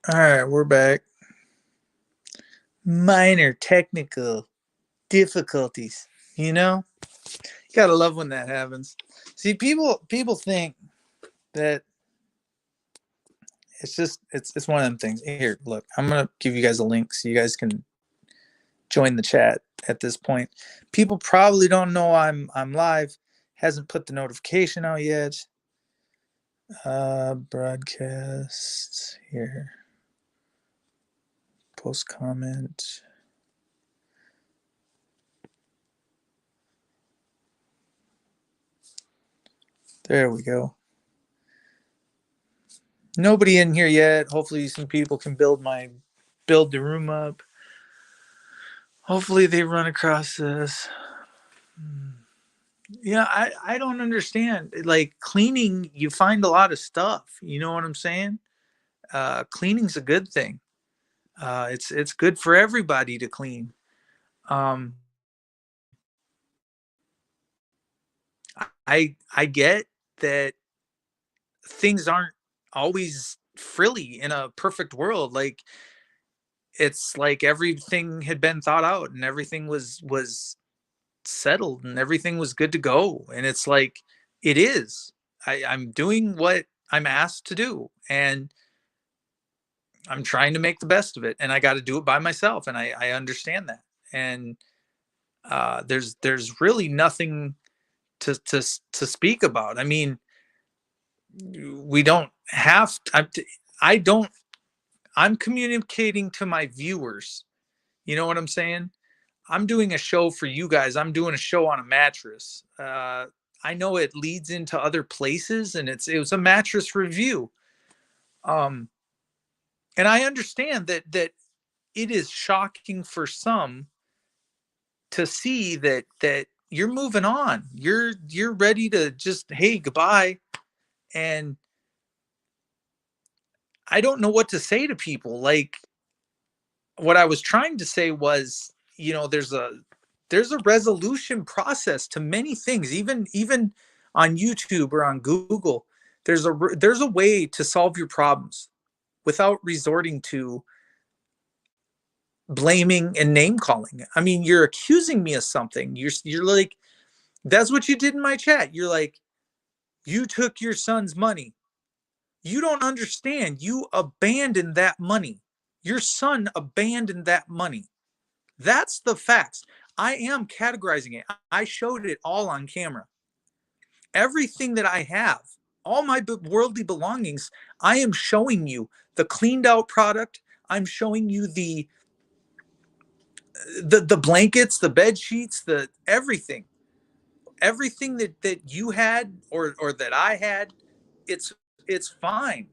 All right, we're back. Minor technical difficulties. You know, you gotta love when that happens. See, people think that it's one of them things. Here, look, I'm gonna give you guys a link so you guys can join the chat at this point. People probably don't know I'm live. Hasn't put the notification out yet. Broadcast here. Post comment. There we go. Nobody in here yet. Hopefully some people can build the room up. Hopefully they run across this. Yeah, I don't understand. Like cleaning, you find a lot of stuff. You know what I'm saying? Cleaning's a good thing. It's good for everybody to clean. Um, I get that things aren't always frilly in a perfect world. Like it's like everything had been thought out and everything was settled and everything was good to go. And it's like it is. I'm doing what I'm asked to do, and I'm trying to make the best of it. And I got to do it by myself, and I understand that. And there's really nothing to speak about. I mean, we don't have. I don't. I'm communicating to my viewers. You know what I'm saying? I'm doing a show for you guys. I'm doing a show on a mattress. I know it leads into other places, and it was a mattress review. Um, and I understand that it is shocking for some to see that you're moving on. You're ready to just hey goodbye, and I don't know what to say to people. Like what I was trying to say was, there's a resolution process to many things, even on YouTube or on Google. There's a way to solve your problems without resorting to blaming and name calling. I mean, you're accusing me of something. You're like, that's what you did in my chat. You're like, you took your son's money. You don't understand. You abandoned that money. Your son abandoned that money. That's the facts. I am categorizing it. I showed it all on camera. Everything that I have, all my worldly belongings, I am showing you the cleaned out product. I'm showing you the blankets, the bed sheets, the everything. Everything that you had or that I had, it's it's fine.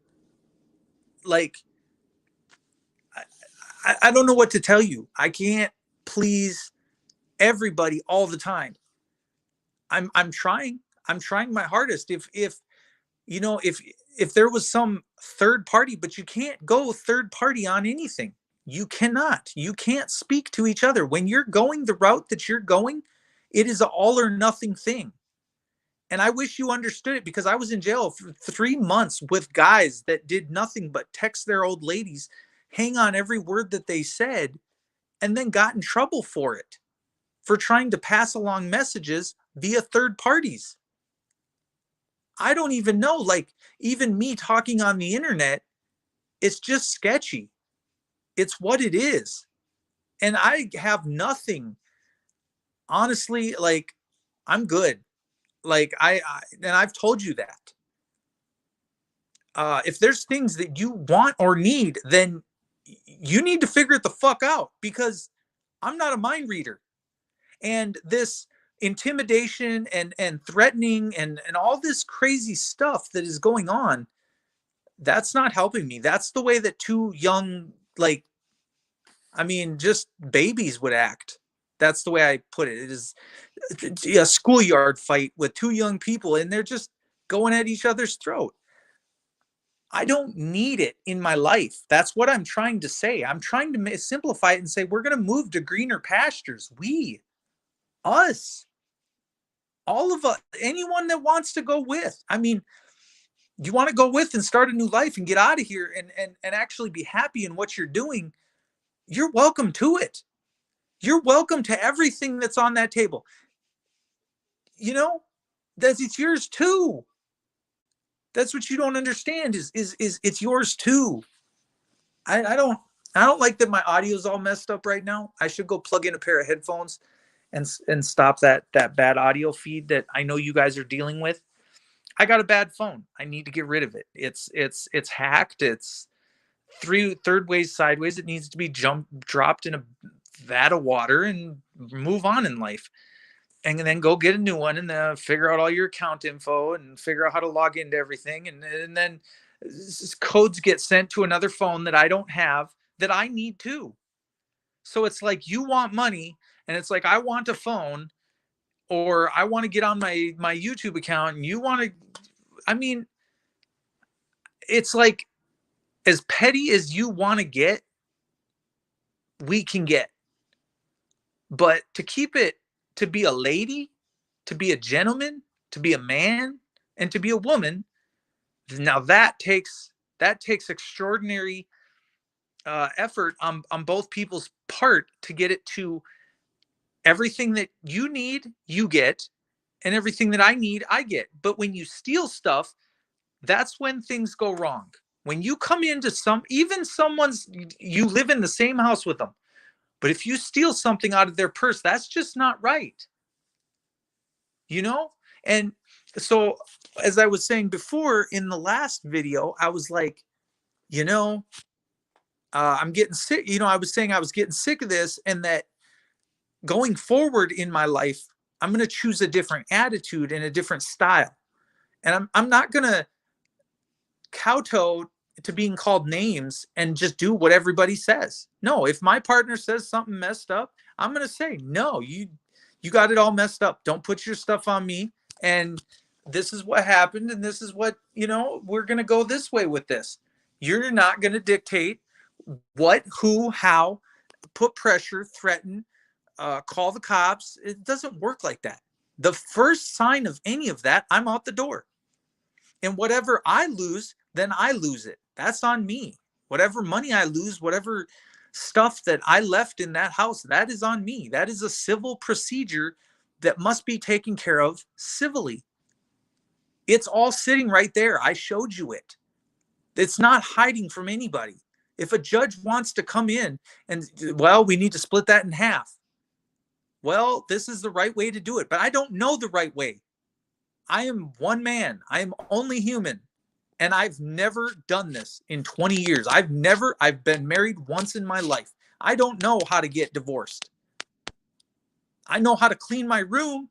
Like I don't know what to tell you. I can't please everybody all the time. I'm trying. I'm trying my hardest. If you know if there was some third party, but you can't go third party on anything. You cannot. You can't speak to each other when you're going the route that you're going. It is an all or nothing thing. And I wish you understood it because I was in jail for 3 months with guys that did nothing but text their old ladies, hang on every word that they said, and then got in trouble for it, for trying to pass along messages via third parties. I don't even know. Like, even me talking on the internet, it's just sketchy. It's what it is. And I have nothing. Honestly, like, I'm good. Like, and I've told you that. If there's things that you want or need, then you need to figure it the fuck out because I'm not a mind reader. And this intimidation and threatening and all this crazy stuff that is going on, that's not helping me. That's the way that two young, like, I mean, just babies would act. That's the way I put it. It is a schoolyard fight with two young people and they're just going at each other's throat. I don't need it in my life. That's what I'm trying to say. I'm trying to simplify it and say we're going to move to greener pastures. Us, all of us, anyone that wants to go with. I mean, you want to go with and start a new life and get out of here and actually be happy in what you're doing, you're welcome to it. You're welcome to everything that's on that table. You know, it's yours too. That's what you don't understand is it's yours too. I don't like that my audio's all messed up right now. I should go plug in a pair of headphones and stop that bad audio feed that I know you guys are dealing with. I got a bad phone. I need to get rid of it. It's hacked. It's third ways sideways. It needs to be dropped in a vat of water and move on in life. And then go get a new one and figure out all your account info and figure out how to log into everything. And then codes get sent to another phone that I don't have that I need too. So it's like you want money and it's like I want a phone or I want to get on my YouTube account and you want to, I mean, it's like as petty as you want to get, we can get. But to keep it, to be a lady, to be a gentleman, to be a man, and to be a woman, now that takes extraordinary effort on both people's part to get it to everything that you need, you get, and everything that I need, I get. But when you steal stuff, that's when things go wrong. When you come into even someone's, you live in the same house with them, but if you steal something out of their purse, that's just not right. You know? And so, as I was saying before in the last video, I was like, I'm getting sick. I was saying I was getting sick of this and that going forward in my life, I'm going to choose a different attitude and a different style. And I'm not going to kowtow to being called names and just do what everybody says. No, if my partner says something messed up, I'm going to say, no, you got it all messed up. Don't put your stuff on me. And this is what happened. And this is what, we're going to go this way with this. You're not going to dictate what, who, how, put pressure, threaten, call the cops. It doesn't work like that. The first sign of any of that, I'm out the door. And whatever I lose, then I lose it. That's on me. Whatever money I lose, whatever stuff that I left in that house, that is on me. That is a civil procedure that must be taken care of civilly. It's all sitting right there. I showed you it. It's not hiding from anybody. If a judge wants to come in and, well, we need to split that in half. Well, this is the right way to do it, but I don't know the right way. I am one man. I am only human. And I've never done this in 20 years. I've been married once in my life. I don't know how to get divorced. I know how to clean my room.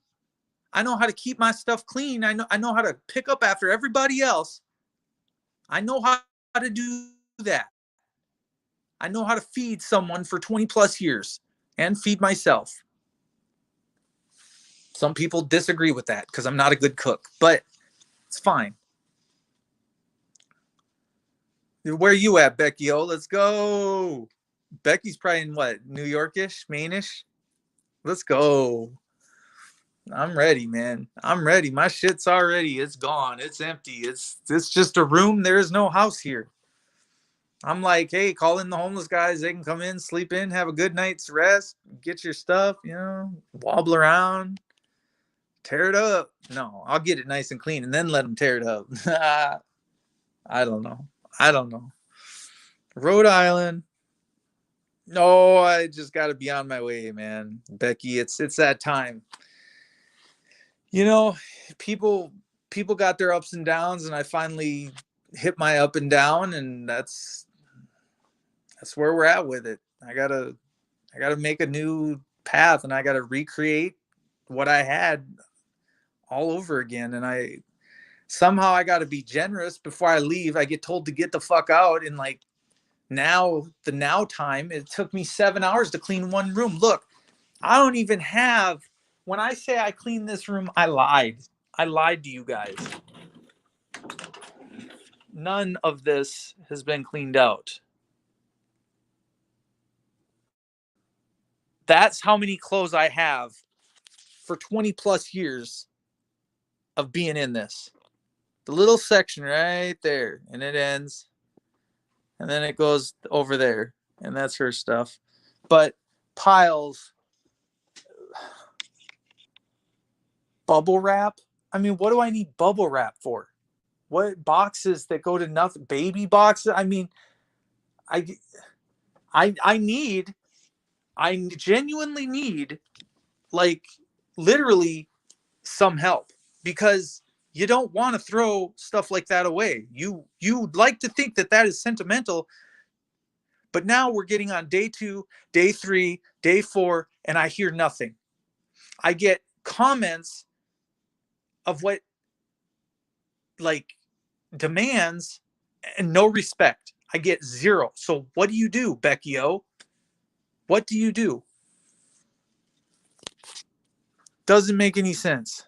I know how to keep my stuff clean. I know how to pick up after everybody else. I know how to do that. I know how to feed someone for 20 plus years and feed myself. Some people disagree with that because I'm not a good cook, but it's fine. Where you at, Becky? Oh, let's go. Becky's probably in what? New Yorkish, Maine-ish? Let's go. I'm ready, man. I'm ready. My shit's it's gone. It's empty. It's just a room. There is no house here. I'm like, hey, call in the homeless guys. They can come in, sleep in, have a good night's rest, get your stuff, wobble around, tear it up. No, I'll get it nice and clean and then let them tear it up. I don't know. Rhode Island. No, I just got to be on my way, man. Becky, it's that time. People got their ups and downs, and I finally hit my up and down, and that's where we're at with it. I gotta make a new path, and I gotta recreate what I had all over again. And I gotta be generous before I leave. I get told to get the fuck out, and like the now time, it took me 7 hours to clean one room. Look, I don't even have. When I say I cleaned this room, I lied. I lied to you guys. None of this has been cleaned out. That's how many clothes I have for 20 plus years of being in this. The little section right there, and it ends, and then it goes over there, and that's her stuff. But piles, bubble wrap. I mean, what do I need bubble wrap for? What boxes that go to nothing? Baby boxes. I mean, I need. I genuinely need, like, literally some help, because you don't want to throw stuff like that away. You'd like to think that that is sentimental, but now we're getting on day 2, day 3, day 4, and I hear nothing. I get comments of what, like, demands and no respect. I get 0. So what do you do, Becky O? What do you do? Doesn't make any sense.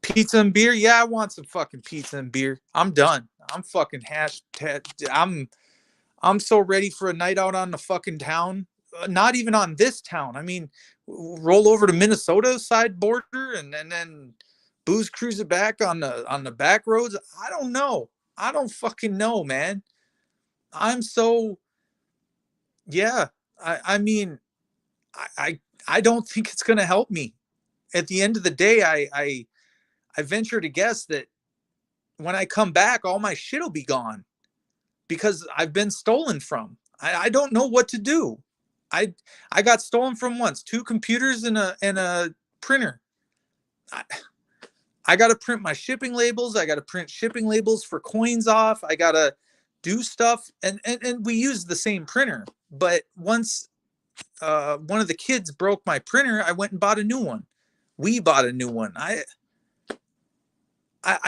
Pizza and beer? Yeah, I want some fucking pizza and beer. I'm done. I'm fucking I'm so ready for a night out on the fucking town. Not even on this town. I mean, roll over to Minnesota side border and then booze cruise it back on the back roads. I don't know. I don't fucking know, man. I'm so, yeah. I mean, I don't think it's gonna help me. At the end of the day, I venture to guess that when I come back, all my shit will be gone because I've been stolen from. I don't know what to do. I got stolen from once, 2 computers and a printer. I got to print my shipping labels. I got to print shipping labels for coins off. I got to do stuff. And we use the same printer. But once one of the kids broke my printer, I went and bought a new one. We bought a new one. I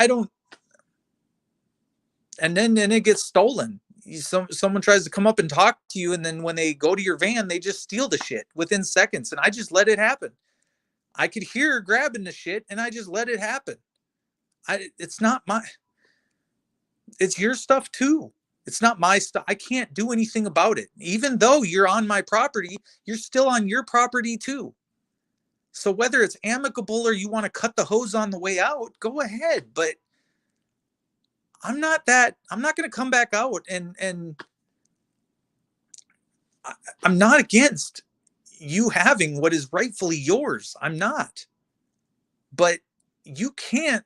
don't. And then it gets stolen. Someone tries to come up and talk to you, and then when they go to your van, they just steal the shit within seconds. And I just let it happen. I could hear her grabbing the shit, and I just let it happen. It's not my. It's your stuff too. It's not my stuff. I can't do anything about it. Even though you're on my property, you're still on your property too. So whether it's amicable or you want to cut the hose on the way out, go ahead. But I'm not going to come back out and I'm not against you having what is rightfully yours. I'm not. But you can't,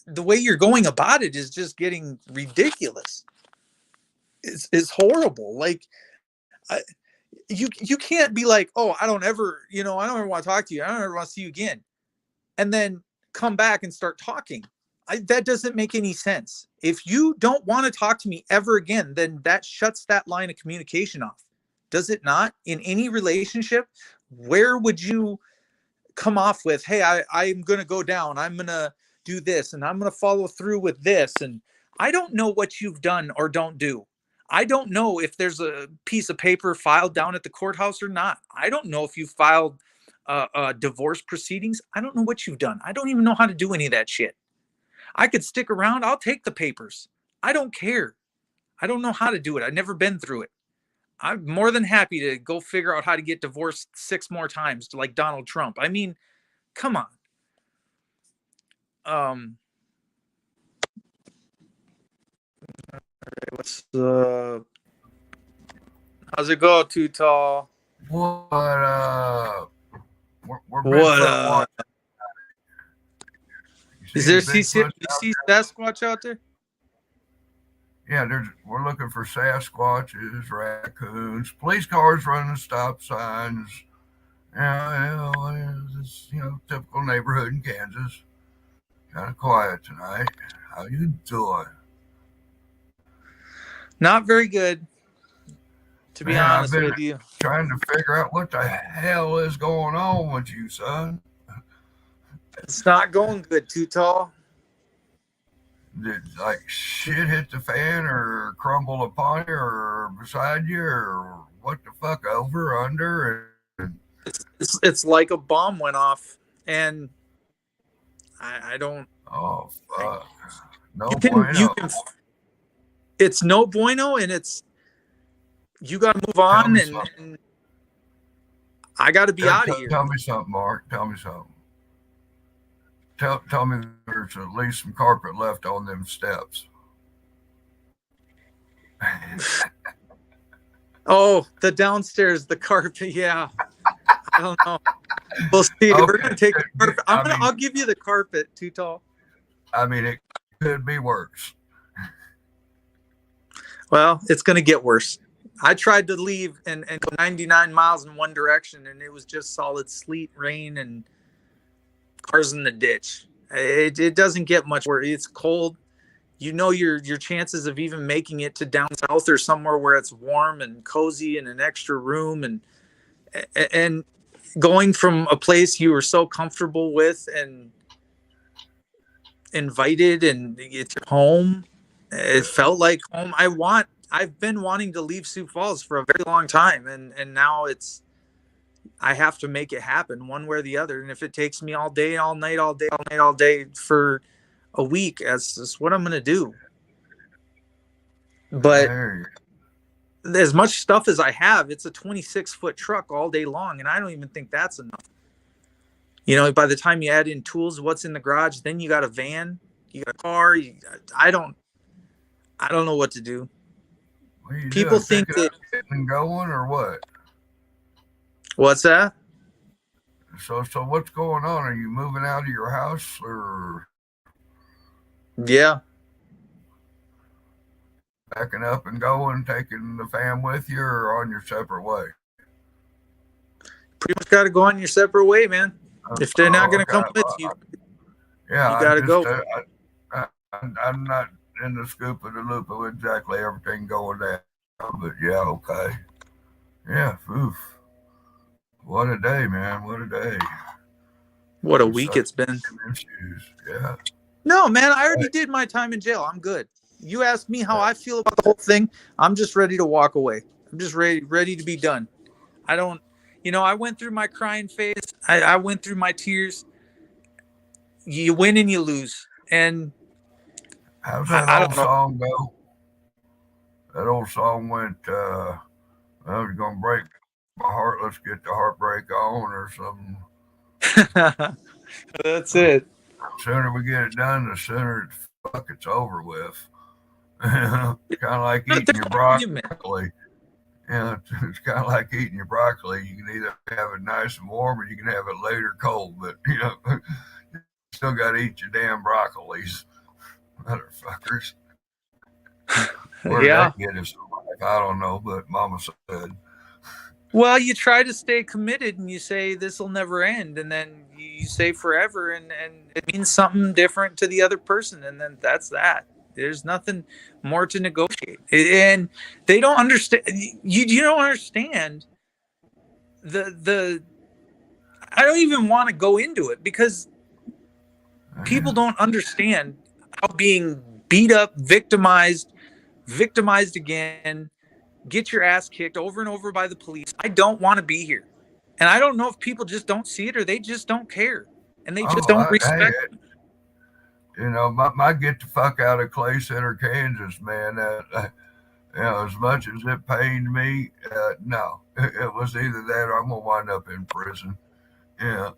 the way you're going about it is just getting ridiculous. It's horrible. Like, you can't be like, oh, I don't ever want to talk to you. I don't ever want to see you again. And then come back and start talking. That doesn't make any sense. If you don't want to talk to me ever again, then that shuts that line of communication off. Does it not? In any relationship, where would you come off with, hey, I'm going to go down. I'm going to do this and I'm going to follow through with this. And I don't know what you've done or don't do. I don't know if there's a piece of paper filed down at the courthouse or not. I don't know if you filed divorce proceedings. I don't know what you've done. I don't even know how to do any of that shit. I could stick around. I'll take the papers. I don't care. I don't know how to do it. I've never been through it. I'm more than happy to go figure out how to get divorced 6 more times, like Donald Trump. I mean, come on. What's how's it go, Too Tall? What we're what is there? You see Sasquatch out there? Yeah, we're looking for Sasquatches, raccoons, police cars running stop signs. It's typical neighborhood in Kansas. Kind of quiet tonight. How you doing? Not very good, to be honest with you. Trying to figure out what the hell is going on with you, son. It's not going good, Too Tall. Did like shit hit the fan or crumble upon you or beside you or what the fuck, over, under? It's like a bomb went off, and I don't. Oh fuck! No bueno. It's no bueno, and you got to move on, and I got to be out of here. Tell me something, Mark. Tell me something. tell me there's at least some carpet left on them steps. Oh, the downstairs, the carpet. Yeah, I don't know. We'll see. We're Okay, gonna take the carpet. I mean, I'll give you the carpet, too tall. I mean, it could be worse. Well, it's gonna get worse. I tried to leave and go 99 miles in one direction, and it was just solid sleet, rain, and cars in the ditch. It doesn't get much worse. It's cold. You know your chances of even making it to down south or somewhere where it's warm and cozy and an extra room and going from a place you were so comfortable with and invited and it's your home. It felt like home. I've been wanting to leave Sioux Falls for a very long time, and now I have to make it happen one way or the other. And if it takes me all day, all night, all day, all night, all day for a week, that's just what I'm gonna do. But as much stuff as I have, it's a 26-foot truck all day long, and I don't even think that's enough. You know, by the time you add in tools, what's in the garage, then you got a van, you got a car. I don't know what to do. What are you People doing? think Picking that. up, getting and going, or what? What's that? So what's going on? Are you moving out of your house, or Yeah. backing up and going, taking the fam with you, or on your separate way? Pretty much got to go on your separate way, man. If they're not going to Okay. come with you, Yeah, you got to go. I'm not in the scoop of the loop of exactly everything going down, but yeah, okay. Yeah, oof. What a day, man. What a day. What a week it's been. Yeah. No, man, I already did my time in jail. I'm good. You asked me how I feel about the whole thing. I'm just ready to walk away. I'm just ready to be done. I don't, I went through my crying phase. I went through my tears. You win and you lose. And how's that I old don't know. song go? That old song went, well, you're going to break my heart. Let's get the heartbreak on, or something. That's it. The sooner we get it done, the sooner it's over with. Kind of like eating your broccoli. Yeah, it's kind of like eating your broccoli. You can either have it nice and warm, or you can have it later cold. But you still got to eat your damn broccolis, motherfuckers. Where did that get us? I don't know, but Mama said. Well, you try to stay committed, and you say this will never end, and then you say forever, and it means something different to the other person, and then that's that. There's nothing more to negotiate, and they don't understand. You don't understand the. I don't even want to go into it because people don't understand how being beat up, victimized again, get your ass kicked over and over by the police. I don't want to be here, and I don't know if people just don't see it or they just don't care, and they just don't respect it. My get the fuck out of Clay Center, Kansas, man. As much as it pained me, no, it was either that or I'm gonna wind up in prison. Yeah,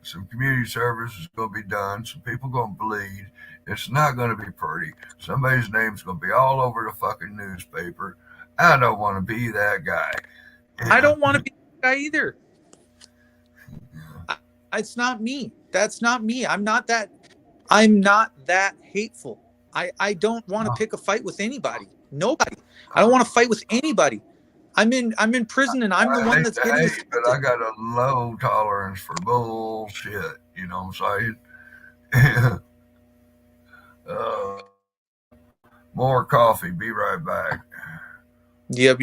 some community service is gonna be done. Some people gonna bleed. It's not gonna be pretty. Somebody's name's gonna be all over the fucking newspaper. I don't want to be that guy. Yeah. I don't want to be that guy either. It's not me. That's not me. I'm not that hateful. I don't want to pick a fight with anybody. Nobody. I don't want to fight with anybody. I'm in prison, and I'm the one that's getting hate, but I got a low tolerance for bullshit. You know what I'm saying? More coffee. Be right back. Yep.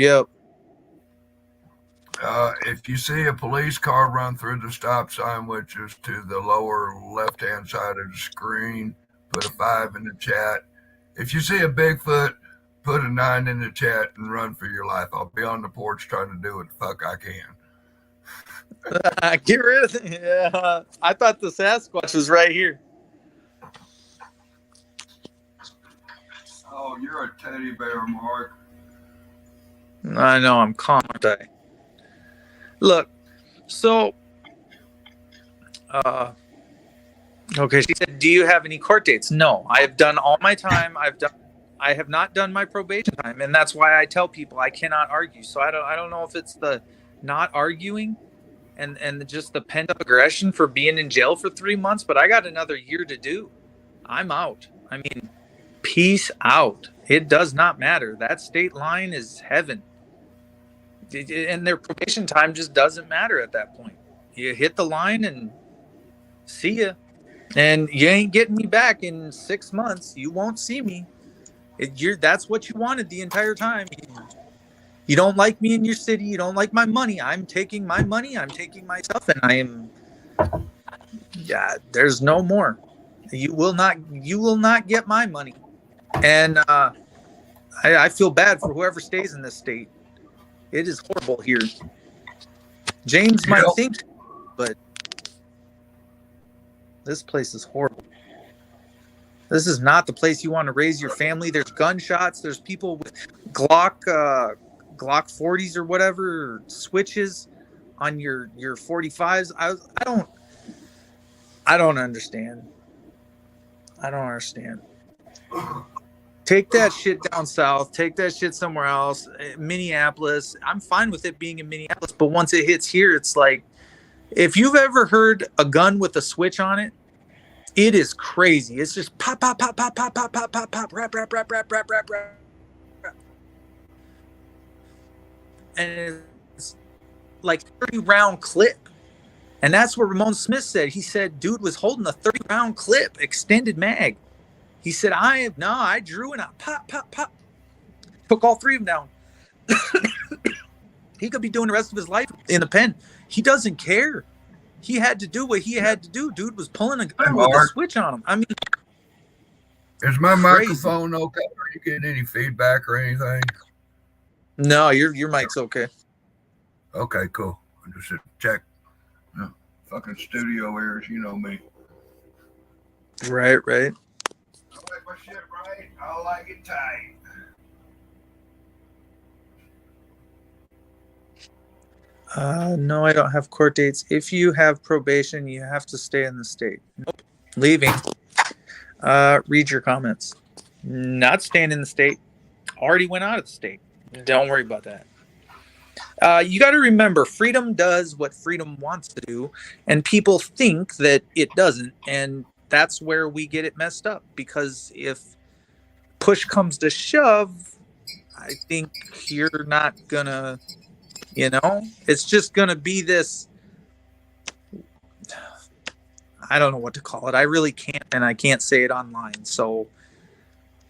If you see a police car run through the stop sign, which is to the lower left-hand side of the screen, put a 5 in the chat. If you see a Bigfoot, put a 9 in the chat and run for your life. I'll be on the porch trying to do what the fuck I can. Get rid of it. Yeah. I thought the Sasquatch was right here. Oh, you're a teddy bear, Mark. I know, I'm calm, aren't I? Look, so, okay, she said do you have any court dates? No, I have done all my time. I have not done my probation time, and that's why I tell people I cannot argue. So I don't know if it's the not arguing and just the pent up aggression for being in jail for 3 months, but I got another year to do. I'm out. I mean, peace out. It does not matter. That state line is heaven. And their probation time just doesn't matter at that point. You hit the line and see ya. And you ain't getting me back in 6 months. You won't see me. That's what you wanted the entire time. You don't like me in your city. You don't like my money. I'm taking my money. I'm taking my stuff, and I am. Yeah, there's no more. You will not get my money. And I feel bad for whoever stays in this state. It is horrible here. James might think, but this place is horrible. This is not the place you want to raise your family. There's gunshots. There's people with Glock 40s or whatever, or switches on your 45s. I don't understand. I don't understand. Take that shit down south. Take that shit somewhere else. Minneapolis. I'm fine with it being in Minneapolis, but once it hits here, it's like, if you've ever heard a gun with a switch on it, it is crazy. It's just pop, pop, pop, pop, pop, pop, pop, pop, pop, rap, rap, rap, rap, rap, rap, rap. And it's like 30-round clip. And that's what Ramon Smith said. He said, dude was holding a 30-round clip, extended mag. He said, I drew and I pop, pop, pop. Took all three of them down. He could be doing the rest of his life in the pen. He doesn't care. He had to do what he had to do. Dude was pulling a gun with a switch on him. I mean, is my microphone okay? Are you getting any feedback or anything? No, your mic's okay. Okay, cool. I just said check. No, fucking studio ears, you know me. Right. I like my shit right. I like it tight. No, I don't have court dates. If you have probation, you have to stay in the state. Nope. Leaving. Read your comments. Not staying in the state. Already went out of the state. Don't worry about that. You got to remember, freedom does what freedom wants to do, and people think that it doesn't, and that's where we get it messed up, because if push comes to shove, I think you're not gonna, it's just gonna be this, I don't know what to call it. I really can't, and I can't say it online, so,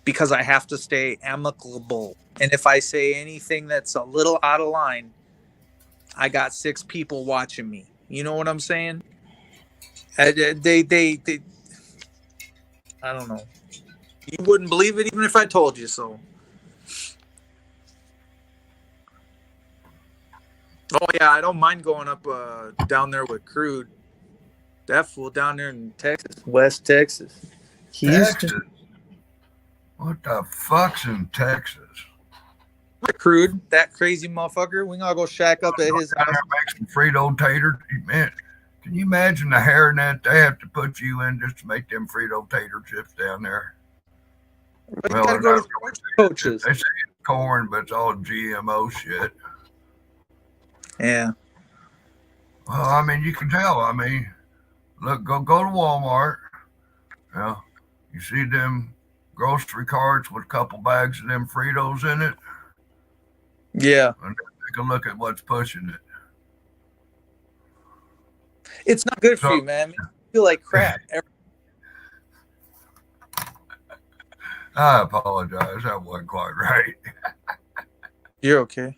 because I have to stay amicable. And if I say anything that's a little out of line, I got 6 people watching me. You know what I'm saying? They I don't know. You wouldn't believe it even if I told you so. Oh yeah, I don't mind going up down there with Crude. That fool down there in Texas, West Texas. Texas? What the fuck's in Texas? Crude, that crazy motherfucker. We gonna go shack up at his house. Make some Frito tater. Man, can you imagine the hairnet they have to put you in just to make them Frito tater chips down there? But well, you gotta go to coaches. They say it's corn, but it's all GMO shit. Yeah. Well, I mean, you can tell. I mean, look, go to Walmart. You see them grocery carts with a couple bags of them Fritos in it. Yeah. And take a look at what's pushing it. It's not good for you, man. You feel like crap. I apologize. That wasn't quite right. You're okay.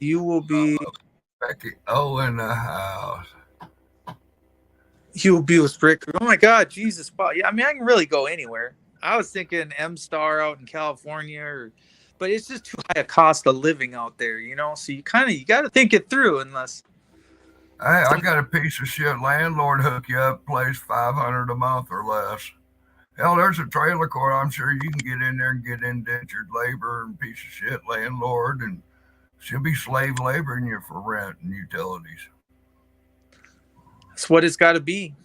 You will be... Becky O in the house. You will be with Rick. Oh, my God. Jesus. Yeah, I mean, I can really go anywhere. I was thinking M-Star out in California, but it's just too high a cost of living out there, So you got to think it through unless... I got a piece of shit landlord hook you up, place $500 a month or less. Hell, there's a trailer court. I'm sure you can get in there and get indentured labor and piece of shit landlord, and she'll be slave laboring you for rent and utilities. That's what it's got to be.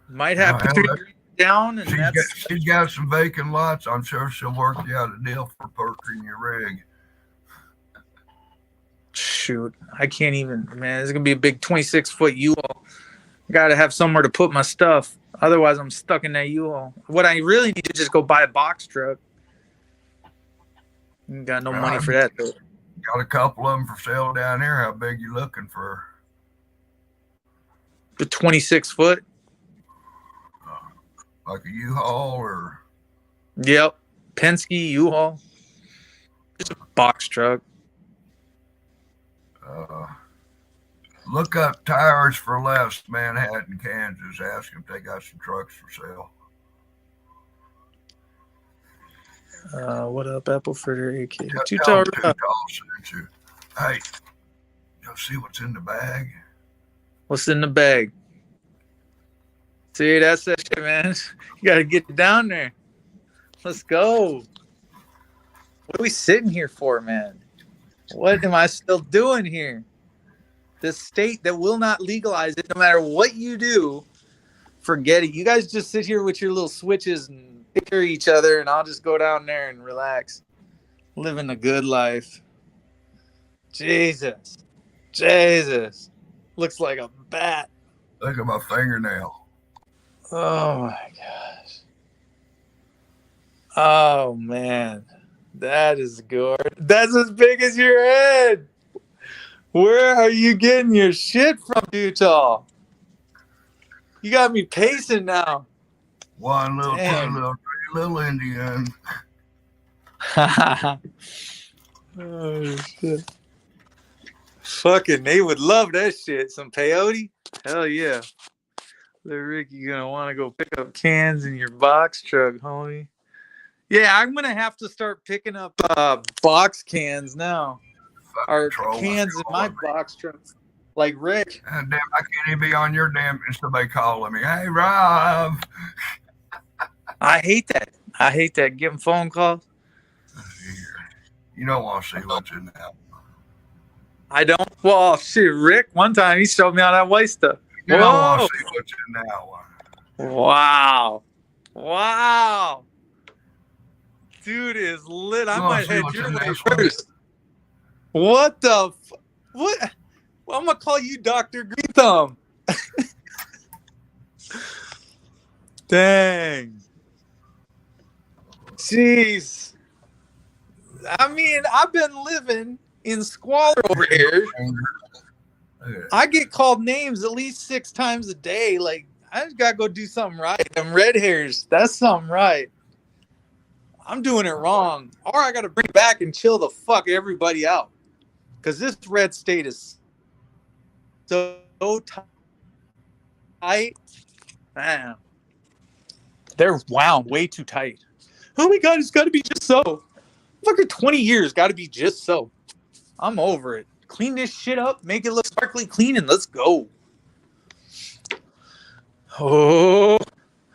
Might have Hell, 3 down, and that's she's got some vacant lots. I'm sure she'll work you out a deal for perking your rig. shoot. I can't even, man. It's gonna be a big 26-foot U-Haul. Got to have somewhere to put my stuff. Otherwise, I'm stuck in that U-Haul. What I really need to just go buy a box truck. Got no money I've for that though. got a couple of them for sale down here. How big you looking for? The 26-foot. Like a U-Haul or? Yep. Penske U-Haul. Just a box truck. Look up Tires for Less, Manhattan, Kansas. Ask them if they got some trucks for sale. What up, Apple Fritter AK? Tell them Tall sent you. Hey, you'll see what's in the bag. What's in the bag? See, that's that shit, man. You gotta get down there. Let's go. What are we sitting here for, man? What am I still doing here? The state that will not legalize it, no matter what you do, forget it. You guys just sit here with your little switches and picture each other, and I'll just go down there and relax. Living a good life. Jesus. Jesus. Looks like a bat. Look at my fingernail. Oh my gosh. Oh man. That is good. That's as big as your head. Where are you getting your shit from, Utah? You got me pacing now. One little, Damn. two little, three little Indian. Oh shit. Fucking they would love that shit. Some peyote? Hell yeah. Little Ricky gonna want to go pick up cans in your box truck, homie. Yeah, I'm gonna have to start picking up box cans now. Or cans in my box trucks. Like Rick. Damn, I can't even be on your damn and somebody calling me. Hey, Rob. I hate that. I hate that. Getting phone calls. You don't want to see what's in that. I don't. Well, shit, Rick, one time he showed me all that white stuff. You don't want to see what's in that one. Wow. Wow. Dude is lit. I might head your way first. What the what? Well, I'm gonna call you Dr. Green Thumb. Dang. Jeez. I mean, I've been living in squalor over here. I get called names at least 6 times a day. Like, I just gotta go do something right. Them red hairs, that's something right. I'm doing it wrong. Or I gotta bring back and chill the fuck everybody out. Because this red state is so tight. Man. They're wound way too tight. Oh my God, it's got to be just so. Fucking 20 years, got to be just so. I'm over it. Clean this shit up, make it look sparkly clean, and let's go. Oh,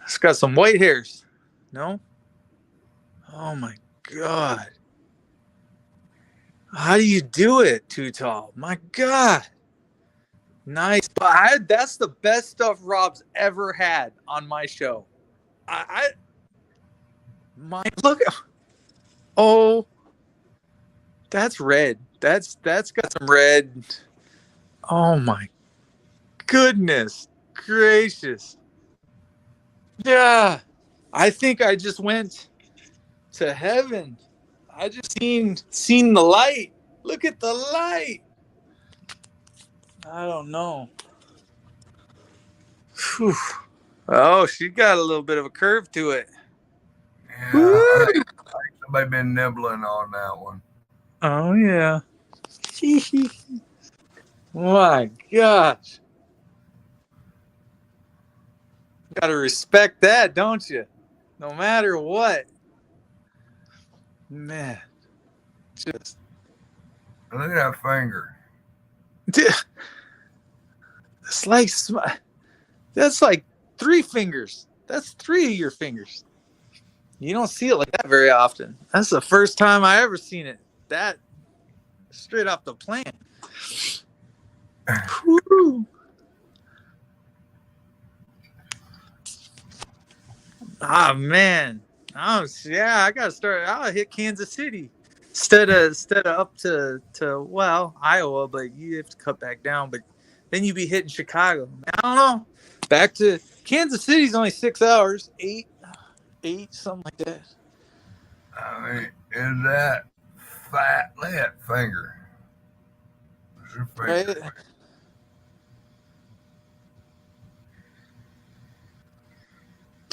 it's got some white hairs. No? Oh my God. How do you do it, Too Tall? My God. Nice. That's the best stuff Rob's ever had on my show. Look. Oh, that's red. That's got some red. Oh my goodness gracious. Yeah. I think I just went to heaven. I just seen the light. Look at the light. I don't know. Whew. Oh, she got a little bit of a curve to it. Yeah, I think somebody been nibbling on that one. Oh yeah. My gosh. Gotta respect that, don't you? No matter what. Man. Just Look at that finger. It's like that's like 3 fingers. That's 3 of your fingers. You don't see it like that very often. That's the first time I ever seen it. That straight off the plant. Woo. Ah man, yeah, I gotta start. I'll hit Kansas City instead of up to well Iowa, but you have to cut back down. But then you be hitting Chicago. I don't know. Back to Kansas City's only 6 hours, eight something like that. I mean, is that fat left finger? Is your Right? finger?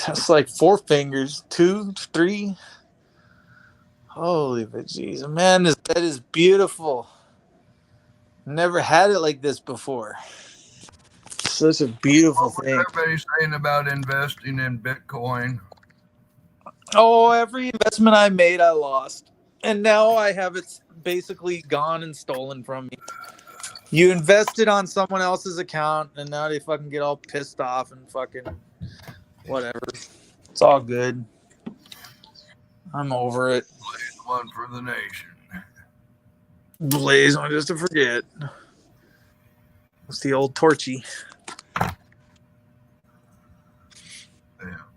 That's like four fingers, two, three. Holy but jeez, man, this bed is beautiful. Never had it like this before. Such a beautiful What was thing. everybody saying about investing in Bitcoin? Oh, every investment I made, I lost. And now I have it basically gone and stolen from me. You invested on someone else's account, and now they fucking get all pissed off and fucking whatever. It's all good. I'm over it. One for the nation. Blaze on just to forget. It's the old Torchy. Yeah.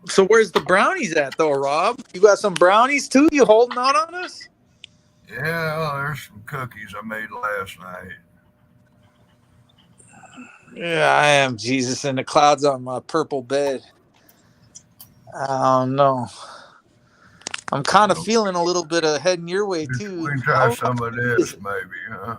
So where's the brownies at, though, Rob? You got some brownies, too? You holding out on us? Yeah, well, there's some cookies I made last night. Yeah, I am. Jesus in the clouds on my purple bed. I don't know. I'm kind of feeling a little bit of heading your way, too. We can try some of this, maybe, huh?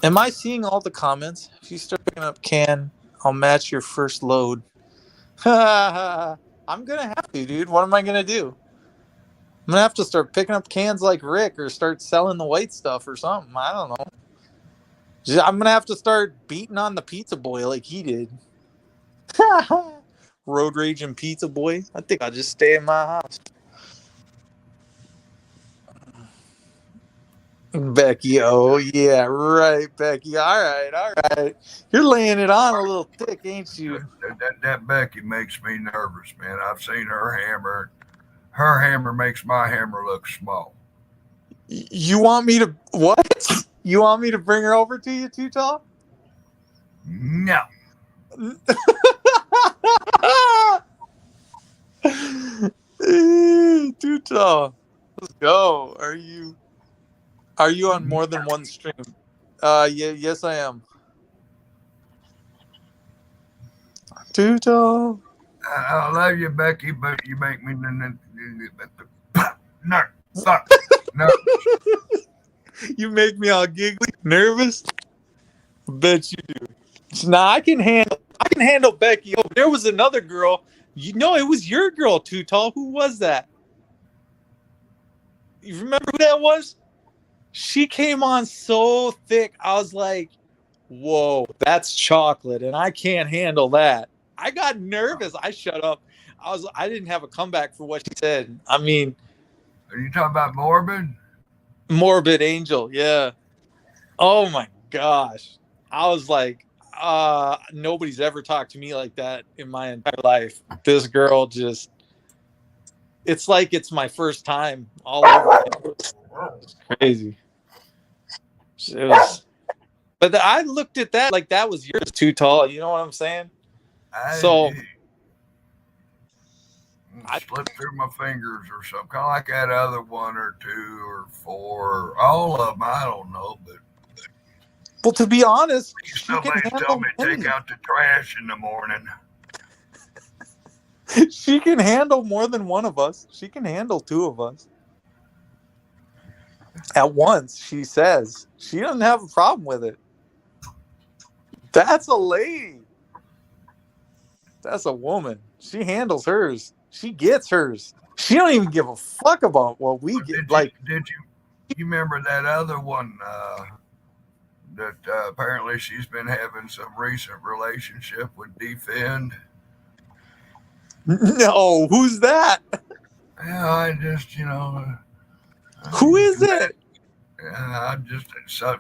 Am I seeing all the comments? If you start picking up can, I'll match your first load. I'm going to have to, dude. What am I going to do? I'm going to have to start picking up cans like Rick or start selling the white stuff or something. I don't know. I'm going to have to start beating on the pizza boy like he did. Road raging pizza boy. I think I'll just stay in my house. Becky, oh yeah, right, Becky. All right. You're laying it on a little thick, ain't you? That Becky makes me nervous, man. I've seen her hammer. Her hammer makes my hammer look small. You want me to what? You want me to bring her over to you, Too Tall? No. Too Tall. Let's go. Are you on more than one stream? Yes, I am. Too Tall. I love you, Becky, but you make me no, fuck, no. You make me all giggly, nervous. I bet you do. Nah, I can handle Becky. Oh, there was another girl. You know, it was your girl, Too Tall. Who was that? You remember who that was? She came on so thick. I was like, whoa, that's chocolate, and I can't handle that. I got nervous. I shut up. I didn't have a comeback for what she said. I mean, Are you talking about Morbid? Morbid Angel, yeah. Oh my gosh. I was like, nobody's ever talked to me like that in my entire life. This girl just, it's like it's my first time all over again. It's crazy. It was, but I looked at that like that was yours, Too Tall. You know what I'm saying? So I slipped through my fingers or something, kind of like that other one or two or four, or all of them. I don't know, but well, to be honest, somebody's telling me to take out the trash in the morning. She can handle more than one of us. She can handle two of us at once. She says she doesn't have a problem with it. That's a lady. That's a woman. She handles hers. She gets hers. She don't even give a fuck about what we get. Did you remember that other one that apparently she's been having some recent relationship with Defend? No, who's that? Yeah, I just who is it? I just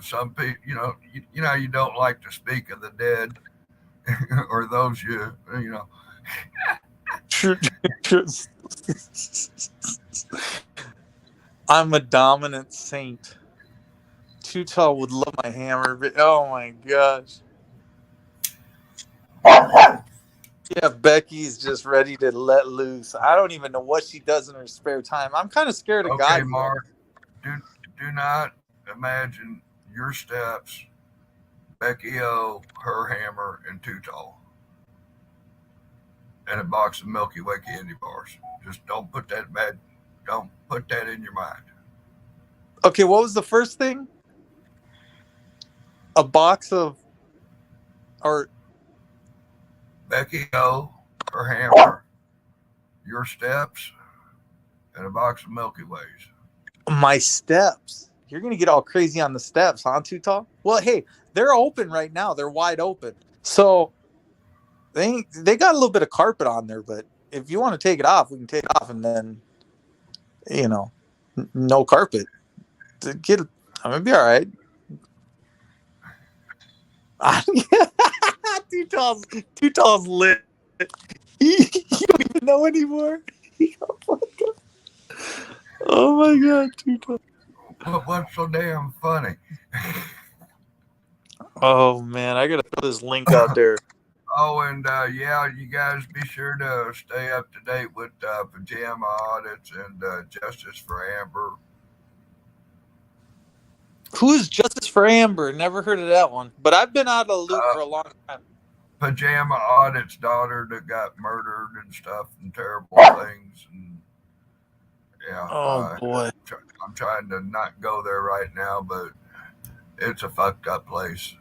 some people you don't like to speak of the dead or those you know. I'm a dominant saint. Too Tall would love my hammer, but oh my gosh. Yeah, Becky's just ready to let loose. I don't even know what she does in her spare time. I'm kind of scared of Okay, Gotti. Mark, do not imagine your steps, Becky O, her hammer, and Too Tall, and a box of Milky Way candy bars. Just don't put that in your mind. Okay, what was the first thing? A box of, or Becky O, her hammer, your steps, and a box of Milky Ways. my steps. You're gonna get all crazy on the steps, huh, Too Tall? Well, hey, they're open right now. They're wide open. So they got a little bit of carpet on there, but if you want to take it off, we can take it off, and then no carpet. I'm gonna be all right. Too tall's lit. You don't even know anymore. Oh my god, Too Tall. What's so damn funny? Oh man, I gotta throw this link out there. Oh, and yeah, you guys be sure to stay up to date with pajama audits and justice for Amber. Who's Justice for Amber? Never heard of that one. But I've been out of the loop for a long time. Pajama audit's daughter that got murdered and stuff and terrible things. And yeah. Oh boy. I'm trying to not go there right now, but it's a fucked up place.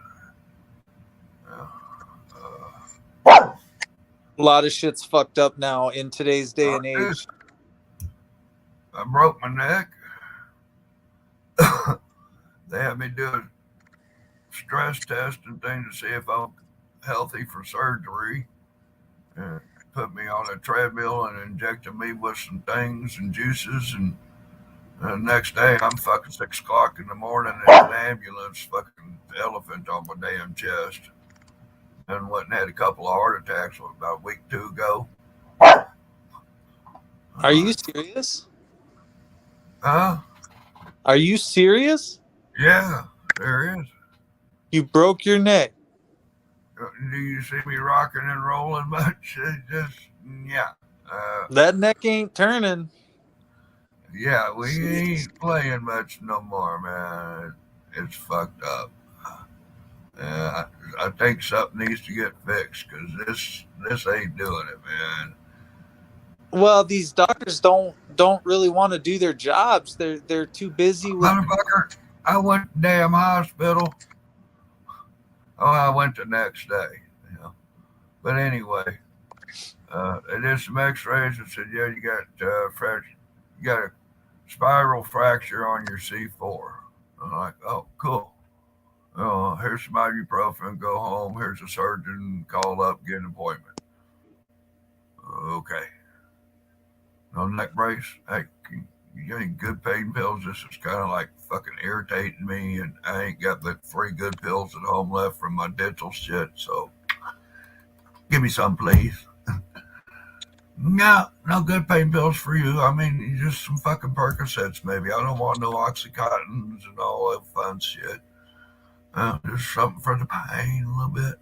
A lot of shit's fucked up now in today's day and age. I broke my neck. They had me do a stress test and thing to see if I'm healthy for surgery. And put me on a treadmill and injected me with some things and juices. And the next day, I'm fucking 6 o'clock in the morning in an ambulance, fucking elephant on my damn chest. And went and had a couple of heart attacks about a week or 2 ago. Are you serious? Huh? Are you serious? Yeah, there is. You broke your neck. Do you see me rocking and rolling much? Yeah. That neck ain't turning. Yeah, we ain't playing much no more, man. It's fucked up. I think something needs to get fixed because this ain't doing it, man. Well, these doctors don't really want to do their jobs. They're too busy with. Motherfucker, I went to damn hospital. Oh, I went the next day. But anyway, they did some X-rays and said, yeah, you got a spiral fracture on your C4. I'm like, oh, cool. Oh, here's some ibuprofen, go home. Here's a surgeon, call up, get an appointment. Okay. No neck brace. Hey, you got any good pain pills? This is kind of like fucking irritating me, and I ain't got but 3 good pills at home left from my dental shit, so give me some, please. No good pain pills for you. I mean, just some fucking Percocets, maybe. I don't want no Oxycontins and all that fun shit. Just something for the pain a little bit.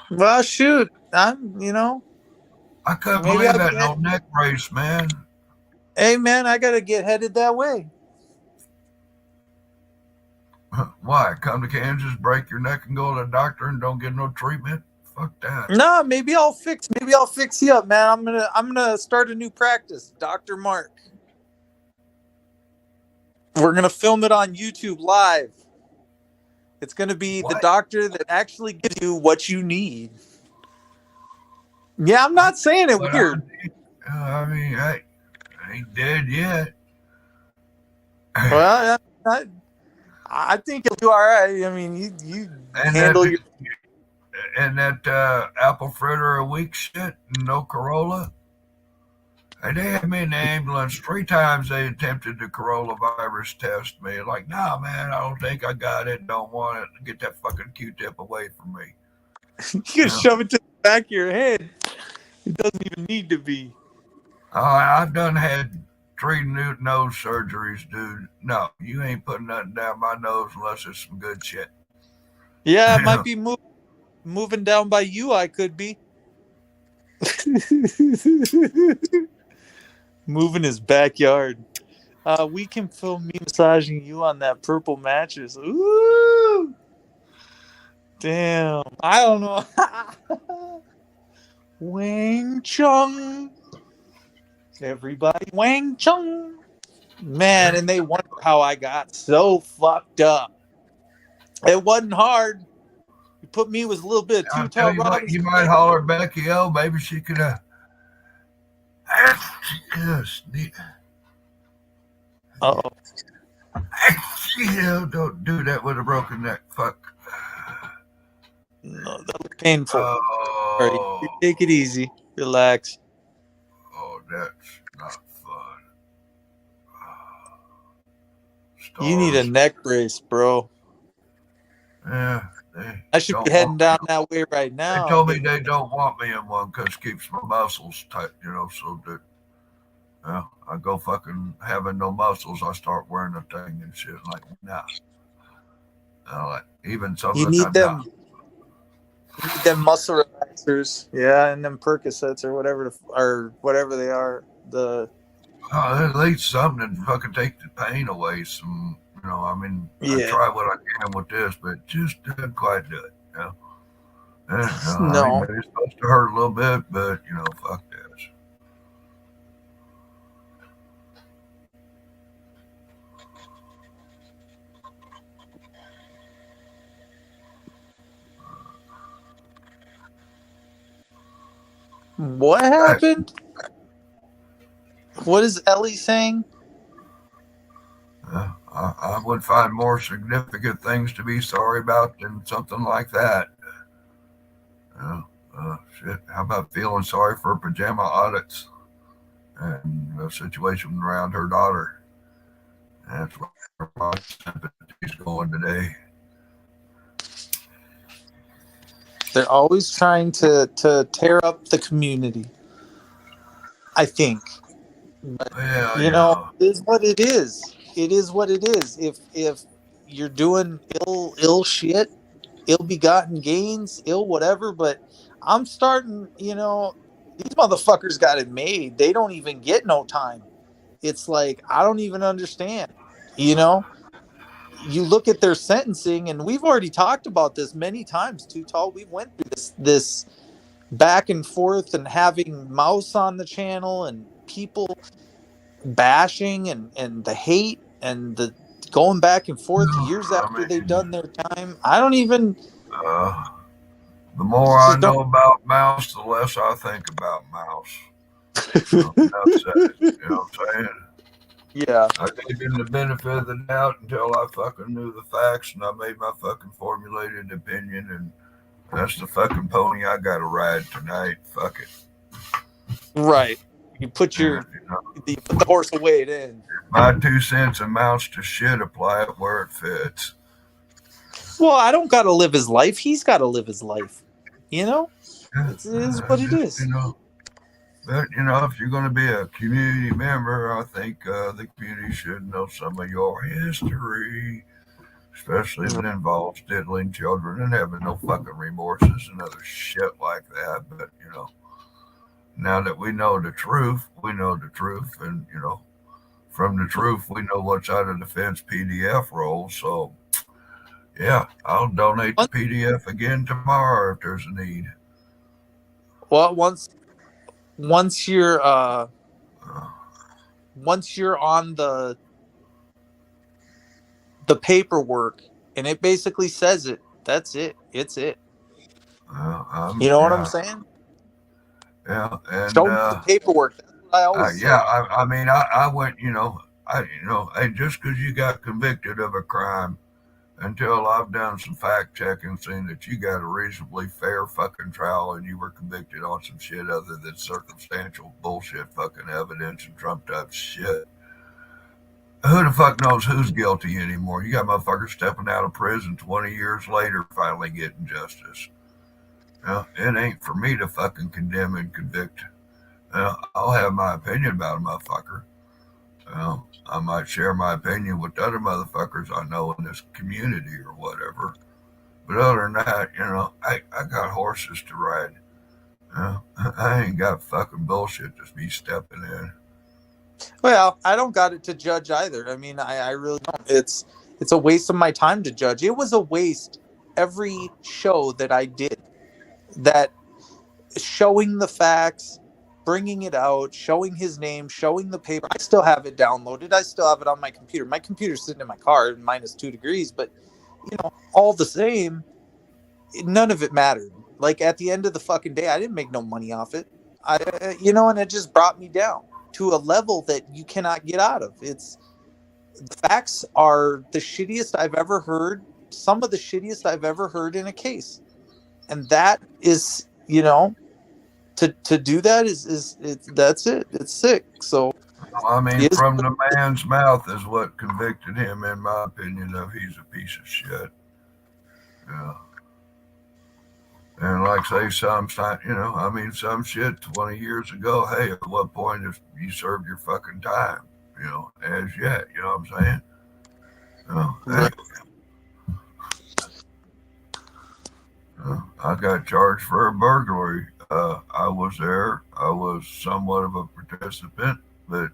Well, shoot, I couldn't believe that no neck brace, man. Hey, man, I gotta get headed that way. Why? Come to Kansas, break your neck, and go to the doctor and don't get no treatment? Fuck that. No, maybe I'll fix you up, man. I'm gonna start a new practice, Dr. Mark. We're gonna film it on YouTube live. It's gonna be the doctor that actually gives you what you need. Yeah, I'm not saying it weird. I mean, I ain't dead yet. Well, I think you'll do all right. I mean, you handle your. And that apple fritter a week shit, no Corolla. And they had me in the ambulance 3 times. They attempted to coronavirus test me. Like, nah, man, I don't think I got it. Don't want it. Get that fucking Q-tip away from me. You can shove it to the back of your head. It doesn't even need to be. I've done had treating new nose surgeries, dude. No, you ain't putting nothing down my nose unless it's some good shit. Yeah, it might be moving down by you. I could be moving his backyard. We can film me massaging you on that purple mattress. Ooh, damn! I don't know. Wang Chung, everybody, Wang Chung, man, and they wonder how I got so fucked up. It wasn't hard. You put me with a little bit of I'll too tell tall you what, you Robinson. might holler at Becky O. Maybe she could Oh, don't do that with a broken neck. Fuck. no, that was painful. All right, Oh, take it easy, relax. oh, that's not fun. You need a Stars. neck brace, bro. Yeah, I they should be don't heading want me. down that way right They now. told me But they don't want me in one because it keeps my muscles tight, so that I go fucking having no muscles. I start wearing a thing and shit. Like, nah. Like, even some you of the need time, nah. muscle relaxers, yeah, and them Percocets or whatever they are. At least something to fucking take the pain away. I mean, I Yeah, try what I can with this, but it just doesn't quite do it. I mean, no. it's supposed to hurt a little bit, but fuck this. What Hey, happened? What is Ellie saying? I would find more significant things to be sorry about than something like that. Uh, Shit. How about feeling sorry for pajama audits and the situation around her daughter? That's where my sympathy's going today. They're always trying to tear up the community. I think, but Well, it is what it is. It is what it is. If you're doing ill shit, ill begotten gains, ill whatever. But I'm starting. These motherfuckers got it made. They don't even get no time. It's like I don't even understand. You know, you look at their sentencing, and we've already talked about this many times. Too tall. We went through this back and forth, and having Mouse on the channel, and people bashing, and the hate, and the going back and forth years I after they've mean, done their time. I don't even uh, the more I just don't. know about Mouse, the less I think about Mouse. Enough said. You know what I'm saying? Yeah, I gave him the benefit of the doubt until I fucking knew the facts and I made my fucking formulated opinion, and that's the fucking pony I got to ride tonight. Fuck it. right. You put And, you put the horse away. Then. my 2 cents amounts to shit. Apply it where it fits. Well, I don't got to live his life. He's got to live his life. You know, Yeah, it is what it just, is. But if you're going to be a community member, I think the community should know some of your history, especially if it involves diddling children and having no fucking remorses and other shit like that. But now that we know the truth, and from the truth, we know what side of the fence PDF rolls. So yeah, I'll donate the PDF again tomorrow if there's a need. Well, once you're once you're on the paperwork, and it basically says it. That's it. It's it. You know what I'm Yeah, saying? yeah, and Show me the paperwork. That's what I always yeah, say. I mean, I went, hey, just because you got convicted of a crime, until I've done some fact checking, seen that you got a reasonably fair fucking trial and you were convicted on some shit other than circumstantial bullshit fucking evidence and trumped up shit. Who the fuck knows who's guilty anymore? You got motherfuckers stepping out of prison 20 years later finally getting justice. It ain't for me to fucking condemn and convict. I'll have my opinion about a motherfucker. Well, I might share my opinion with other motherfuckers I know in this community or whatever. But other than that, I got horses to ride. I ain't got fucking bullshit to be stepping in. Well, I don't got it to judge either. I mean, I really don't. It's a waste of my time to judge. It was a waste every show that I did. That showing the facts, bringing it out, showing his name, showing the paper. I still have it downloaded. I still have it on my computer. My computer's sitting in my car, -2 degrees, but all the same, none of it mattered. Like at the end of the fucking day, I didn't make no money off it. And it just brought me down to a level that you cannot get out of. It's the facts are the shittiest I've ever heard. Some of the shittiest I've ever heard in a case, and that is, to do that is that's it. It's sick. So I mean, is from the man's mouth is what convicted him, in my opinion, of he's a piece of shit. Yeah. And like say some some shit 20 years ago, hey, at what point if you served your fucking time, as yet, you know what I'm saying? Hey, right. I got charged for a burglary. I was there. I was somewhat of a participant, but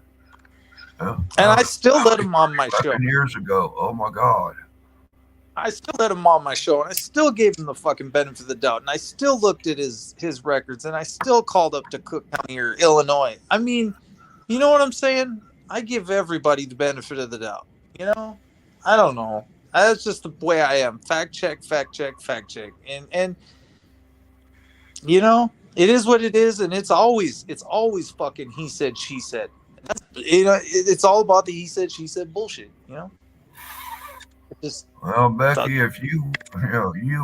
And that I was still let 20, him on my 30 show. fucking years ago. Oh my God. I still let him on my show, and I still gave him the fucking benefit of the doubt, and I still looked at his records, and I still called up to Cook County or Illinois. I mean, you know what I'm saying? I give everybody the benefit of the doubt. You know, I don't know. That's just the way I am. Fact check, fact check, fact check, and it is what it is, and it's always fucking he said, she said. It's all about the he said, she said bullshit. It just Well, does. Becky, if you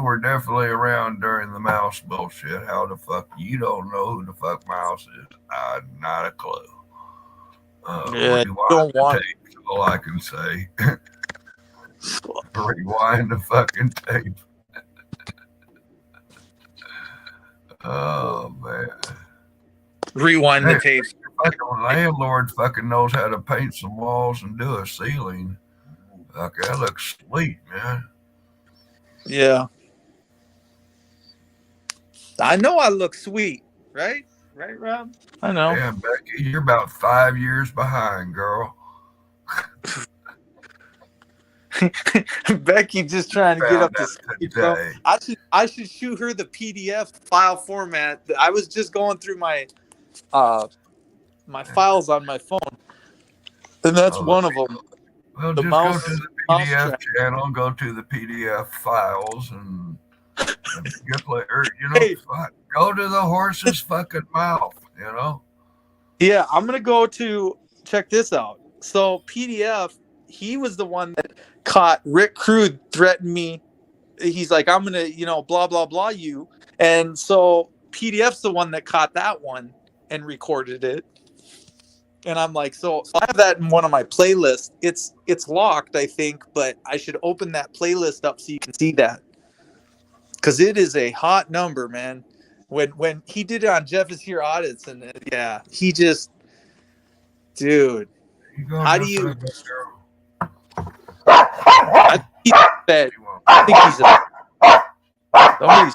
were definitely around during the mouse bullshit, how the fuck you don't know who the fuck mouse is? Not a clue. Yeah, you Rewind don't the want. tape. Is all I can say. Rewind the fucking tape. Oh man. Rewind the Hey, tape. your fucking landlord fucking knows how to paint some walls and do a ceiling. Okay, that looks sweet, man. Yeah, I know I look sweet, right? Right, Rob? I know. Damn, Becky, you're about 5 years behind, girl. Becky just trying to get Found up to out speed, bro. today. I should shoot her the PDF file format. I was just going through uh my files on my phone, and that's Oh, one of them. well, The just go to mouse the mouse PDF track. channel, go to the PDF files, and get later. Hey, Go to the horse's fucking mouth. yeah, I'm gonna go to check this out. So PDF, he was the one that caught Rick Crude threaten me. He's like, I'm gonna, blah blah blah you. And so PDF's the one that caught that one and recorded it. And I'm like, so I have that in one of my playlists. It's locked, I think, but I should open that playlist up so you can see that. Because it is a hot number, man. When he did it on Jeff is Here audits, and yeah, he just, dude, You go how do this you? way, big girl. I think he's fed. You want I think he's a somebody's.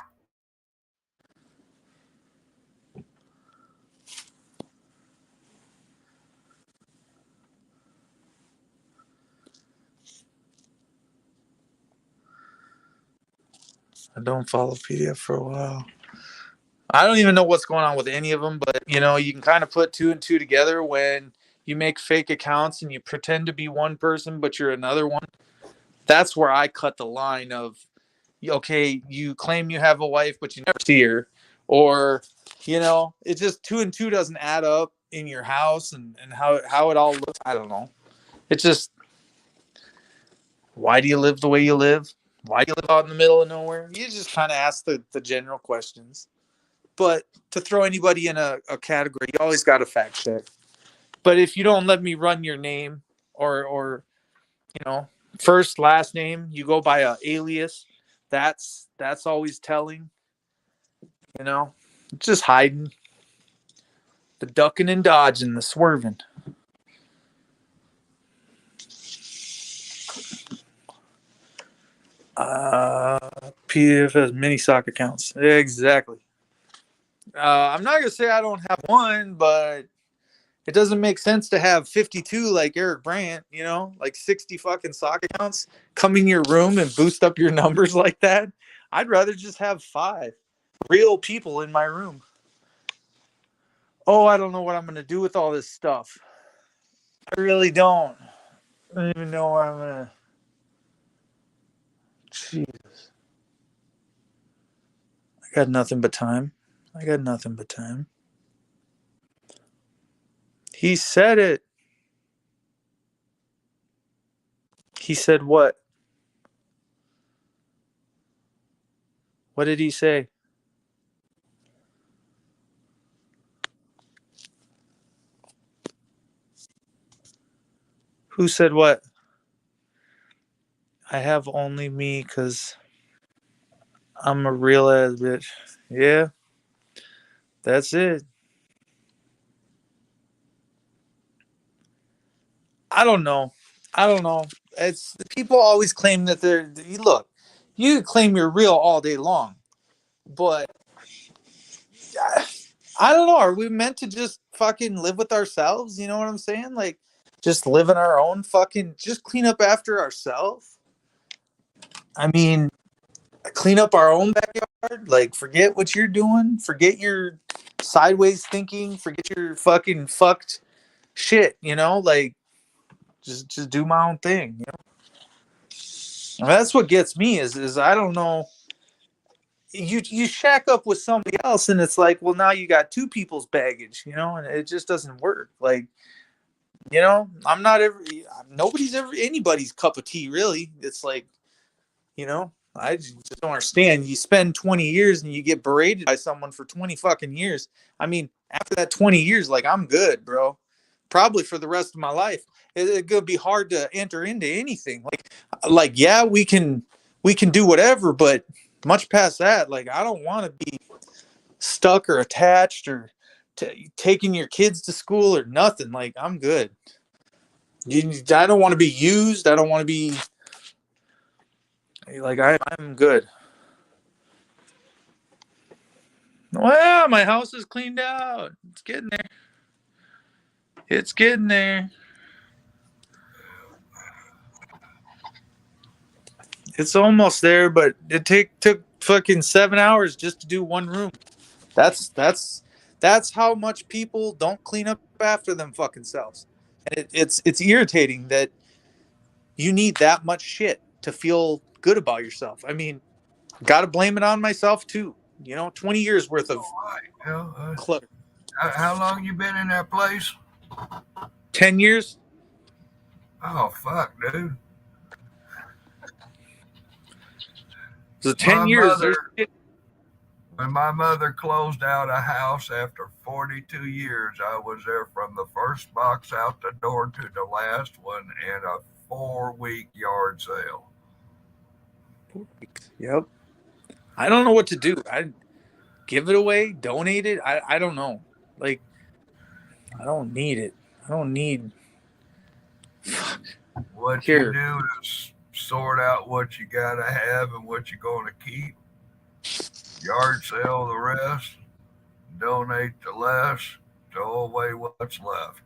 I don't follow PDF for a while. I don't even know what's going on with any of them, but you can kind of put two and two together when you make fake accounts and you pretend to be one person, but you're another one. That's where I cut the line of, okay, you claim you have a wife, but you never see her, or it just two and two doesn't add up in your house and how it all looks. I don't know. It's just, why do you live the way you live? Why do you live out in the middle of nowhere? You just kind of ask the general questions. But to throw anybody in a category, you always got to fact check. But if you don't let me run your name or you know first last name, you go by a alias. That's always telling. Just hiding, the ducking and dodging, the swerving. PFS mini sock accounts. Exactly. I'm not gonna say I don't have one, but it doesn't make sense to have 52 like Eric Brandt, you know, like 60 fucking sock accounts come in your room and boost up your numbers like that. I'd rather just have 5 real people in my room. Oh, I don't know what I'm gonna do with all this stuff. I really don't. I don't even know where I'm gonna. Jesus. I got nothing but time. I got nothing but time. He said it. He said what? What did he say? Who said what? I have only me because I'm a real ass bitch. Yeah, that's it. I don't know. I don't know. It's people always claim that they're. Look, you claim you're real all day long, but I don't know. Are we meant to just fucking live with ourselves? You know what I'm saying? Like, just live in our own fucking. Just clean up after ourselves. I mean, clean up our own backyard. Like, forget what you're doing. Forget your sideways thinking. Forget your fucking fucked shit. You know, like just do my own thing. You know, and that's what gets me is I don't know. You shack up with somebody else, and it's like, well, now you got 2 people's baggage. You know, and it just doesn't work. Like, you know, I'm not ever. Nobody's ever anybody's cup of tea. Really, it's like, you know, I just don't understand. You spend 20 years and you get berated by someone for 20 fucking years. I mean, after that 20 years, like, I'm good, bro. Probably for the rest of my life. It's gonna be hard to enter into anything. Like, yeah, we can do whatever, but much past that, like, I don't want to be stuck or attached or taking your kids to school or nothing. Like, I'm good. I don't want to be used. I don't want to be like I'm good. Well, my house is cleaned out. It's getting there. It's getting there. It's almost there, but it took fucking 7 hours just to do one room. That's how much people don't clean up after them fucking selves. And it's irritating that you need that much shit to feel good about yourself. I mean, gotta blame it on myself too. You know, 20 years worth of You know, clutter. how long you been in that place? 10 years. Oh fuck, dude. So My 10 years. There's mother, shit. when my mother closed out a house after 42 years, I was there from the first box out the door to the last one in a 4 week yard sale. Yep. I don't know what to do. I give it away, donate it. I don't know. Like, I don't need it. I don't need What you here. do is sort out what you gotta have and what you're gonna keep, yard sale the rest, donate the less, throw away what's left.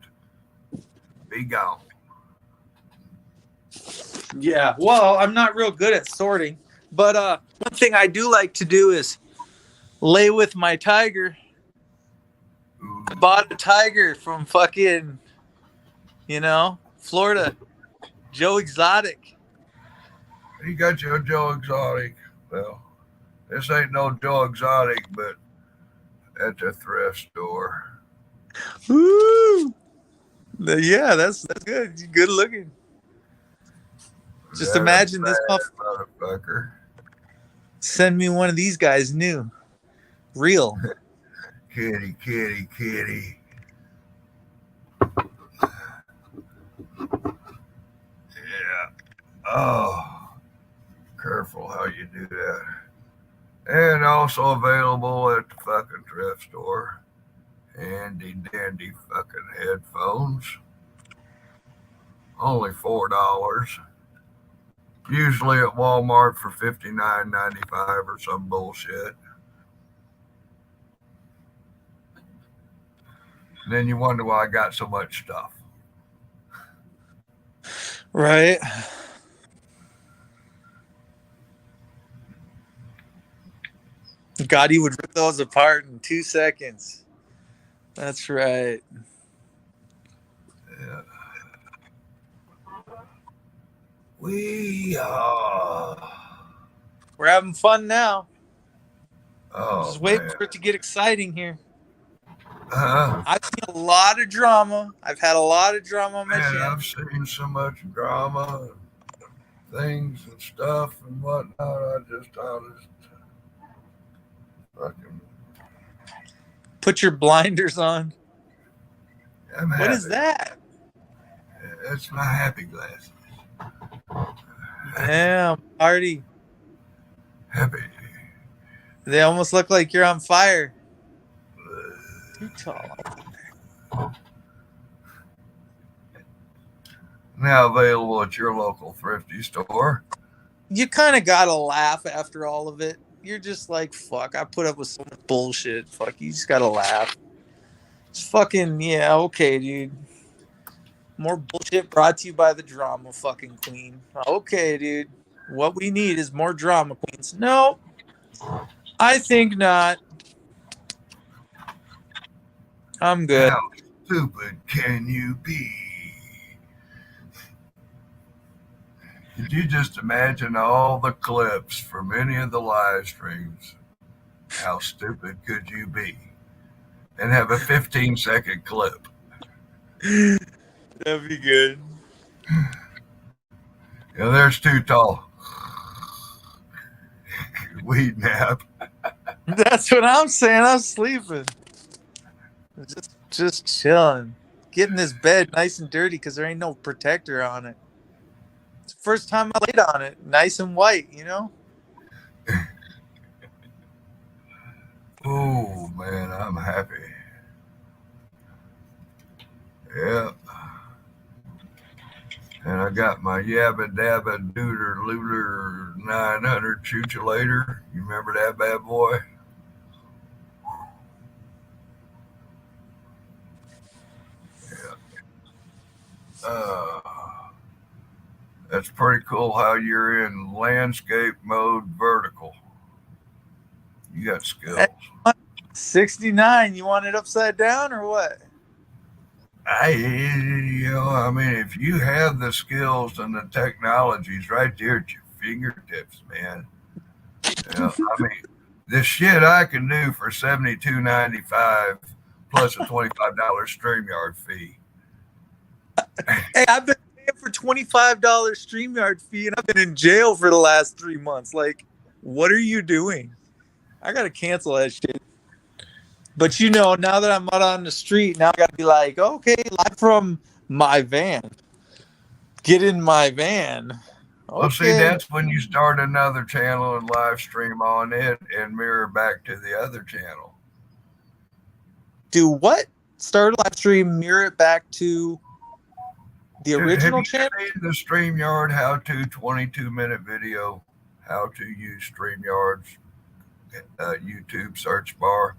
Be gone. Yeah. Well, I'm not real good at sorting, but one thing I do like to do is lay with my tiger. I Ooh. bought a tiger from fucking, Florida, Joe Exotic. You got your Joe Exotic. Well, this ain't no Joe Exotic, but at the thrift store. Woo! Yeah, that's good. Good looking. Just That a imagine this bad motherfucker. send me one of these guys new, real. Kitty, kitty, kitty. Yeah. Oh, careful how you do that. And also available at the fucking thrift store. Handy dandy fucking headphones. Only $4. Usually at Walmart for $59.95 or some bullshit. And then you wonder why I got so much stuff. Right. God, he would rip those apart in 2 seconds. That's right. Yeah. We are. We're having fun now. Oh Just waiting man. for it to get exciting here. Uh, I've seen a lot of drama. I've had a lot of drama on my man, channel. I've seen so much drama and things and stuff and whatnot. I just fucking. Put your blinders on. I'm What is happy. that? It's my happy glasses. Damn, Artie. Happy. They almost look like you're on fire. Too tall. Now available at your local thrifty store. You kind of gotta laugh after all of it. You're just like, fuck, I put up with so much bullshit. Fuck, you just gotta laugh. It's fucking, yeah, okay, dude. More bullshit brought to you by the drama fucking queen. Okay, dude. What we need is more drama queens. No, I think not. I'm good. How stupid can you be? Could you just imagine all the clips from any of the live streams? How stupid could you be? And have a 15-second clip. That'd be good. You know, there's Too Tall. Weed nap. That's what I'm saying. I'm sleeping. Just chilling. Getting this bed nice and dirty because there ain't no protector on it. It's the first time I laid on it. Nice and white, you know? Oh, man, I'm happy. Yeah. And I got my Yabba Dabba Dooter Looter 900 Chuchulator. You remember that bad boy? Yeah. That's pretty cool how you're in landscape mode vertical. You got skills. 69. You want it upside down or what? I mean, if you have the skills and the technologies right there at your fingertips, man. I mean, the shit I can do for $72.95 plus a $25 StreamYard fee. Hey, I've been paying for $25 StreamYard fee and I've been in jail for the last 3 months. Like, what are you doing? I gotta cancel that shit. But you know, now that I'm out on the street, now I gotta be like, okay, live from my van. Get in my van. Okay. Well, see, that's when you start another channel and live stream on it and mirror back to the other channel. Do what? Start a live stream, mirror it back to the original channel? Have you seen the StreamYard how-to 22-minute video, how to use StreamYard's YouTube search bar?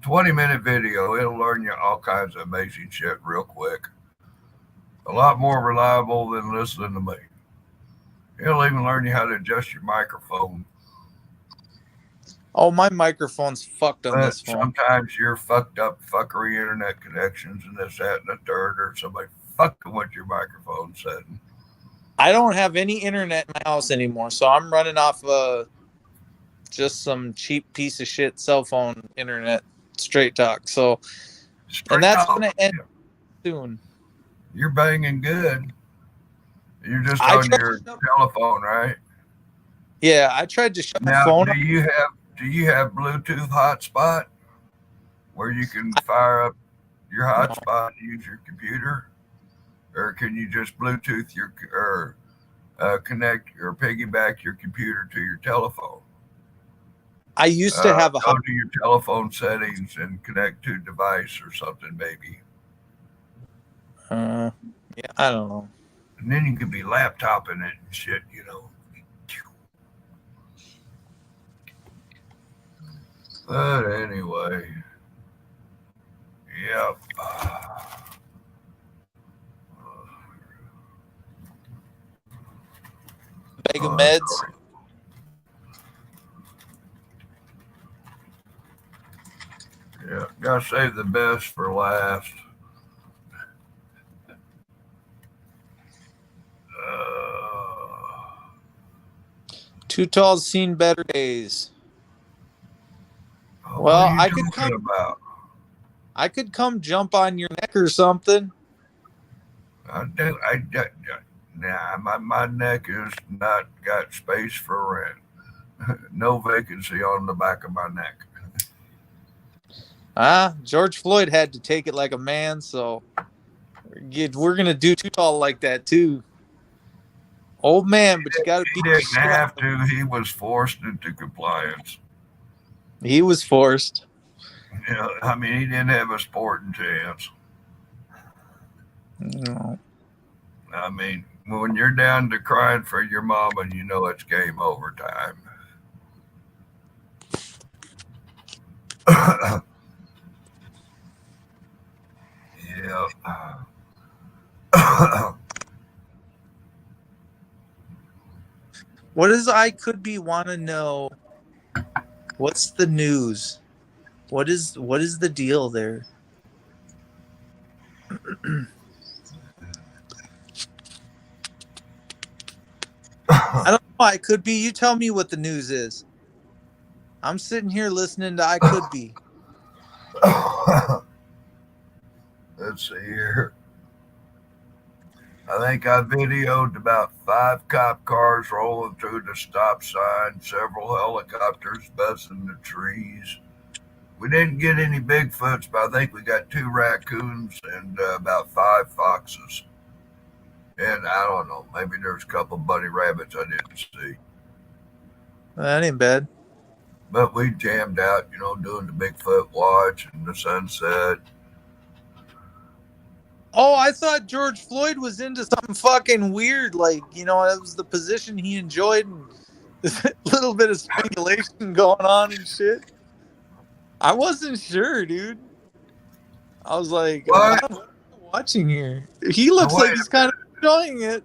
20-minute video. It'll learn you all kinds of amazing shit real quick. A lot more reliable than listening to me. It'll even learn you how to adjust your microphone. Oh, my microphone's fucked on this phone. Sometimes you're fucked up fuckery internet connections and this, that, and the third, or somebody fucking with your microphone setting. I don't have any internet in my house anymore, so I'm running off just some cheap piece of shit cell phone internet, straight talk. So, and that's gonna end soon. You're banging good. You're just on your telephone, right? Yeah, I tried to shut my phone. Do you have Bluetooth hotspot where you can fire up your hotspot and use your computer, or can you just Bluetooth or connect or piggyback your computer to your telephone? I used to have go to your telephone settings and connect to a device or something, maybe. Yeah, I don't know. And then you could be laptoping it and shit, you know. But anyway, yep. Bag of Oh, that's meds. right. Yeah, gotta save the best for last. Uh, Too tall's seen better days. what are Well, you talking about? I could come jump on your neck or something. Nah, my neck is not got space for rent. No vacancy on the back of my neck. George Floyd had to take it like a man, so we're gonna do too tall like that too. Old man, but you gotta He beat the didn't shit out have of him. to. He was forced into compliance. He was forced. You know, I mean, he didn't have a sporting chance. No. I mean, when you're down to crying for your mama, you know it's game over time. Yeah. What does I could be want to know? What's the news? What is the deal there? I don't know. I could be. You tell me what the news is. I'm sitting here listening to I could be. Let's see here. I think I videoed about 5 cop cars rolling through the stop sign, several helicopters buzzing the trees. We didn't get any Bigfoots, but I think we got 2 raccoons and about 5 foxes. And I don't know, maybe there's a couple bunny rabbits I didn't see. That ain't bad. But we jammed out, doing the Bigfoot watch and the sunset. Oh, I thought George Floyd was into something fucking weird. Like, that was the position he enjoyed and a little bit of speculation going on and shit. I wasn't sure, dude. I was like, What? what am I watching here? He Now, looks like wait he's a kind minute. of enjoying it.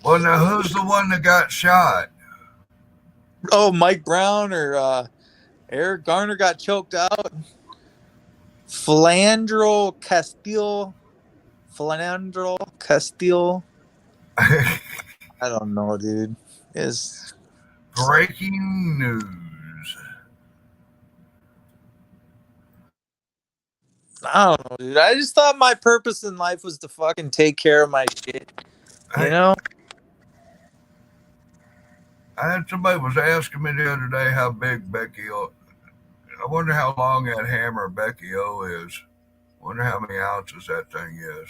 Well, now, who's the one that got shot? Oh, Mike Brown or Eric Garner got choked out. Philandro Castile. I don't know, dude. Is Breaking news. I don't know, dude. I just thought my purpose in life was to fucking take care of my shit. You Hey, know? I had somebody was asking me the other day how big Becky O. I wonder how long that hammer Becky O is. Wonder how many ounces that thing is.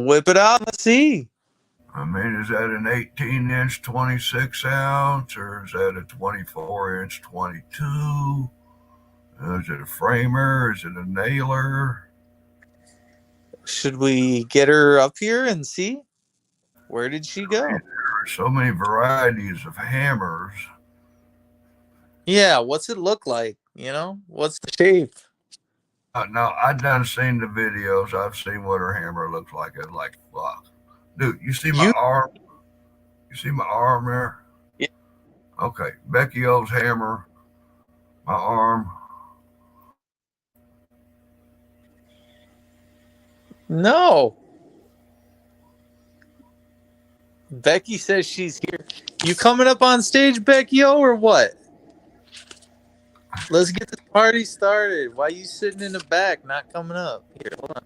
Whip it out. Let's see. I mean, is that an 18-inch 26 ounce or is that a 24-inch 22? Is it a framer? Is it a nailer? Should we get her up here and see? Where did she go? There are so many varieties of hammers. Yeah, what's it look like? What's the shape? Now, I done seen the videos. I've seen what her hammer looks like. It's like, fuck. Dude, you see my You arm? You see my arm there? Yeah. Okay, Becky O's hammer, my arm. No. Becky says she's here. You coming up on stage, Becky O, or what? Let's get this party started. Why you sitting in the back, not coming up? Here, hold on.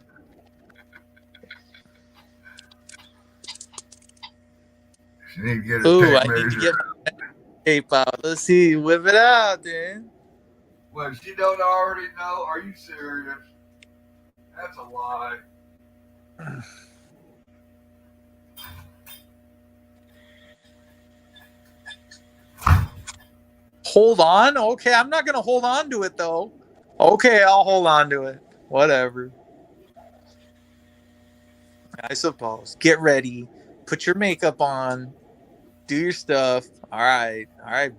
She need to get a Ooh, tape I need to measure. get my tape out. Let's see. Whip it out, then. Well, she don't already know. Are you serious? That's a lie. Hold on. Okay, I'm not gonna hold on to it though. Okay, I'll hold on to it. Whatever. I suppose. Get ready. Put your makeup on. Do your stuff. All right,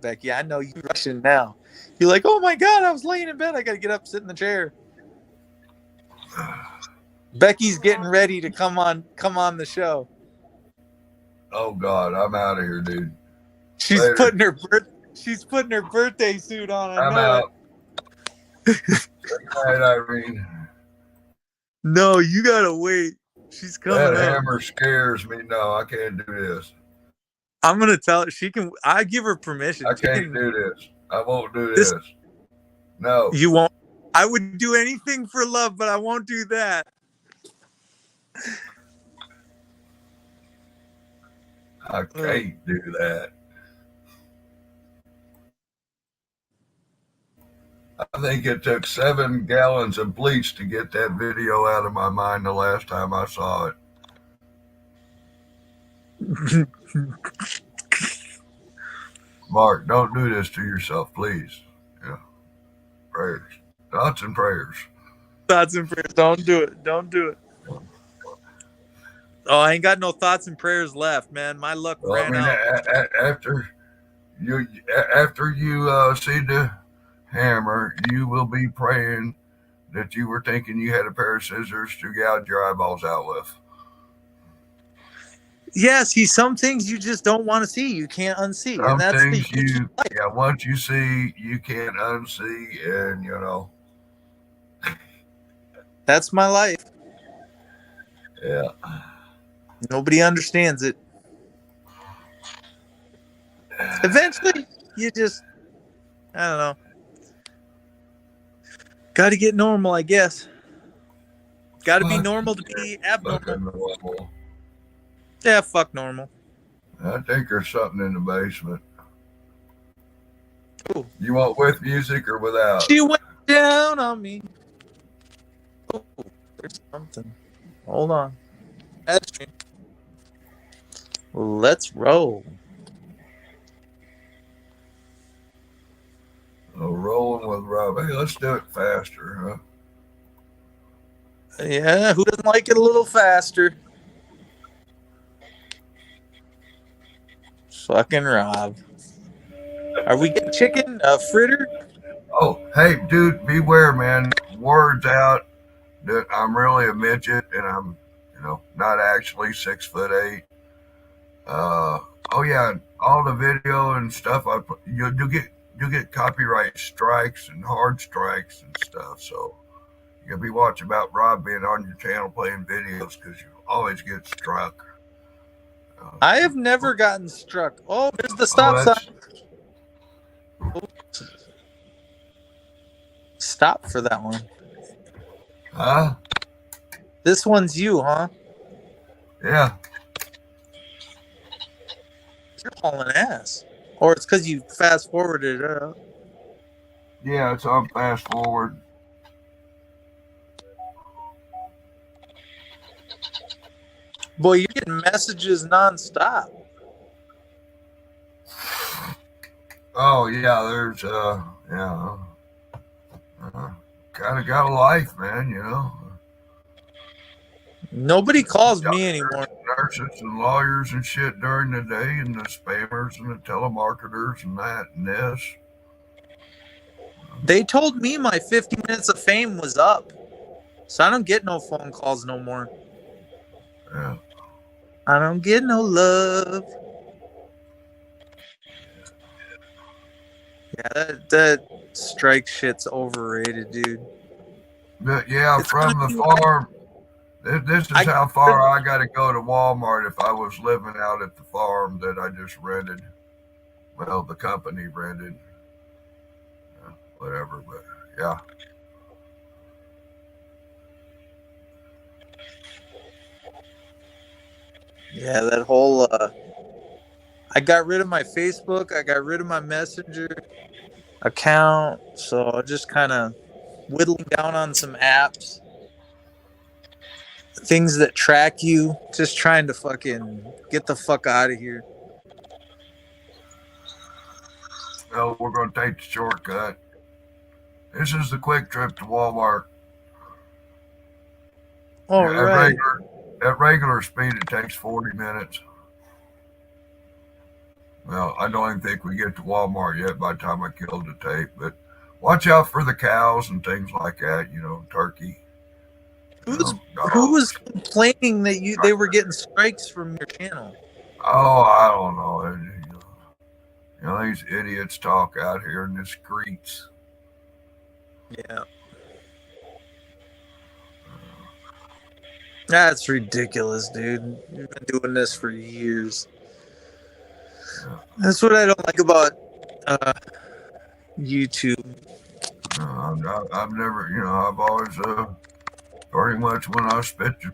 Becky. I know you rushing now. You're like, oh my God, I was laying in bed. I got to get up, sit in the chair. Becky's getting ready to come on the show. Oh God, I'm out of here, dude. She's Later. putting her birthday suit on. I I'm know it. out. Good night, Irene. No, you gotta wait. She's coming That up. hammer scares me. No, I can't do this. I'm gonna tell her she can. I give her permission. I She can't can. do this. I won't do This this. No, you won't. I would do anything for love, but I won't do that. I can't do that. I think it took 7 gallons of bleach to get that video out of my mind the last time I saw it. Mark, don't do this to yourself, please. Yeah. Prayers. Thoughts and prayers. Thoughts and prayers. Don't do it. Don't do it. Oh, I ain't got no thoughts and prayers left, man. My luck ran out. After you see the hammer, you will be praying that you were thinking you had a pair of scissors to gouge your eyeballs out with. Yeah, see, some things you just don't want to see. You can't unsee. Some And that's things the once you see, you can't unsee, and you know. That's my life. Yeah. Nobody understands it. Eventually, you just, I don't know. Got to get normal, I guess. Got to be normal to be abnormal. Yeah, fuck normal. I think there's something in the basement. Ooh. You want with music or without? She went down on me. Oh, there's something. Hold on. Let's roll. Oh, rolling with Rob. Hey, let's do it faster, huh? Yeah, who doesn't like it a little faster? Fucking Rob. Are we getting chicken? Fritter? Oh, hey, dude, beware, man. Word's out that I'm really a midget and I'm, not actually 6'8". Oh yeah, all the video and stuff I put, you get copyright strikes and hard strikes and stuff. So you gotta be watching about Rob being on your channel playing videos because you always get struck. I have never gotten struck. Oh, there's the stop sign. Stop for that one. Huh? This one's you, huh? Yeah. You're hauling ass. Or it's because you fast forwarded it up. Yeah, it's on fast forward. Boy, you're getting messages nonstop. Oh yeah, there's kind of got a life, man. Nobody calls me anymore. Nurses and lawyers and shit during the day, and the spammers and the telemarketers and that and this. They told me my 50 minutes of fame was up, so I don't get no phone calls no more. Yeah. I don't get no love. Yeah, that strike shit's overrated, dude. But yeah, it's from the farm. This is how far I got to go to Walmart if I was living out at the farm that I just rented. Well, the company rented. Whatever, but yeah. Yeah, that whole I got rid of my Facebook, I got rid of my Messenger account, so I just kind of whittling down on some apps. Things that track you, just trying to fucking get the fuck out of here. Well, we're going to take the shortcut. This is the quick trip to Walmart. All right. At regular speed, it takes 40 minutes. Well, I don't even think we get to Walmart yet by the time I killed the tape, but watch out for the cows and things like that, turkey, Who's who dogs. was complaining that they were getting strikes from your channel? Oh, I don't know. These idiots talk out here in the streets. Yeah. That's ridiculous, dude. You've been doing this for years. Yeah. That's what I don't like about YouTube. I've never, I've always, pretty much when I spit the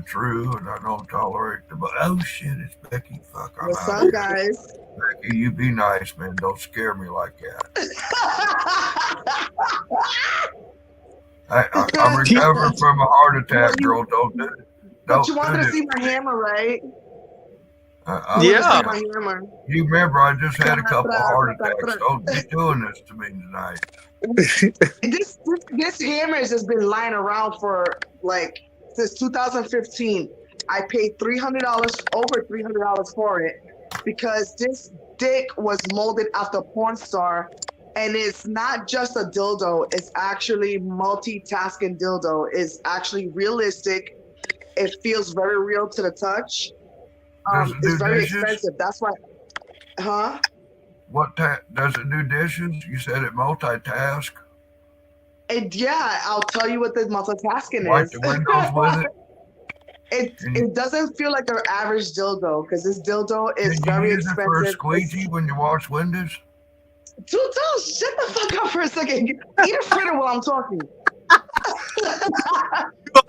truth, and I don't tolerate the. Oh shit, it's Becky. Fuck, I'm What's out of up, here. guys? Becky, you be nice, man. Don't scare me like that. I'm recovering from a heart attack, girl. Don't do it. But you Don't wanted do to it. see my hammer, right? Yeah. My hammer. You remember I just had a couple of heart attacks. Don't be doing this to me tonight. This hammer has just been lying around for like since 2015. I paid $300, over $300 for it, because this dick was molded after a porn star, and it's not just a dildo. It's actually multitasking dildo. It's actually realistic. It feels very real to the touch. Does it It's do very dishes? expensive. That's why, huh? Does it do dishes? You said it multitask. And yeah, I'll tell you what the multitasking Wipe is. the windows with it. It doesn't feel like an average dildo, because this dildo is Can you very use it for a expensive. squeegee when you wash windows? Shut the fuck up for a second. Eat a fritter while I'm talking. You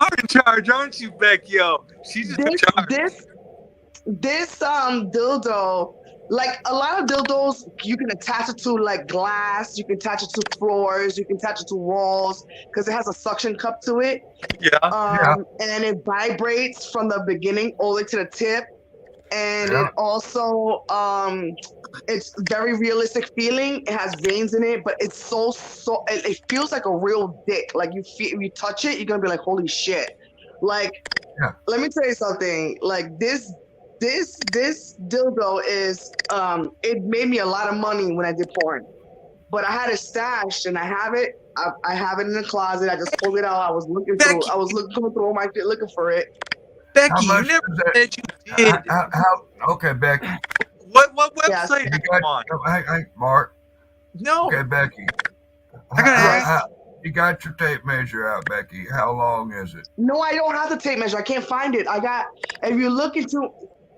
are in charge, aren't you, Beck? Yo, she's just in charge. This dildo, like a lot of dildos, you can attach it to like glass, you can attach it to floors, you can attach it to walls, because it has a suction cup to it. Yeah. And it vibrates from the beginning all the way to the tip. And it also it's very realistic feeling. It has veins in it, but it's so it feels like a real dick. Like if you touch it, you're gonna be like, holy shit. Like, let me tell you something. Like this dildo is it made me a lot of money when I did porn. But I had it stashed, and I have it. I have it in the closet. I just pulled it out. I was looking through all my shit looking for it. Becky, you never said you did. Okay, Becky. What website are you on? Hey, Mark. No. Okay, Becky. I gotta ask. You got your tape measure out, Becky. How long is it? No, I don't have the tape measure. I can't find it. If you look into,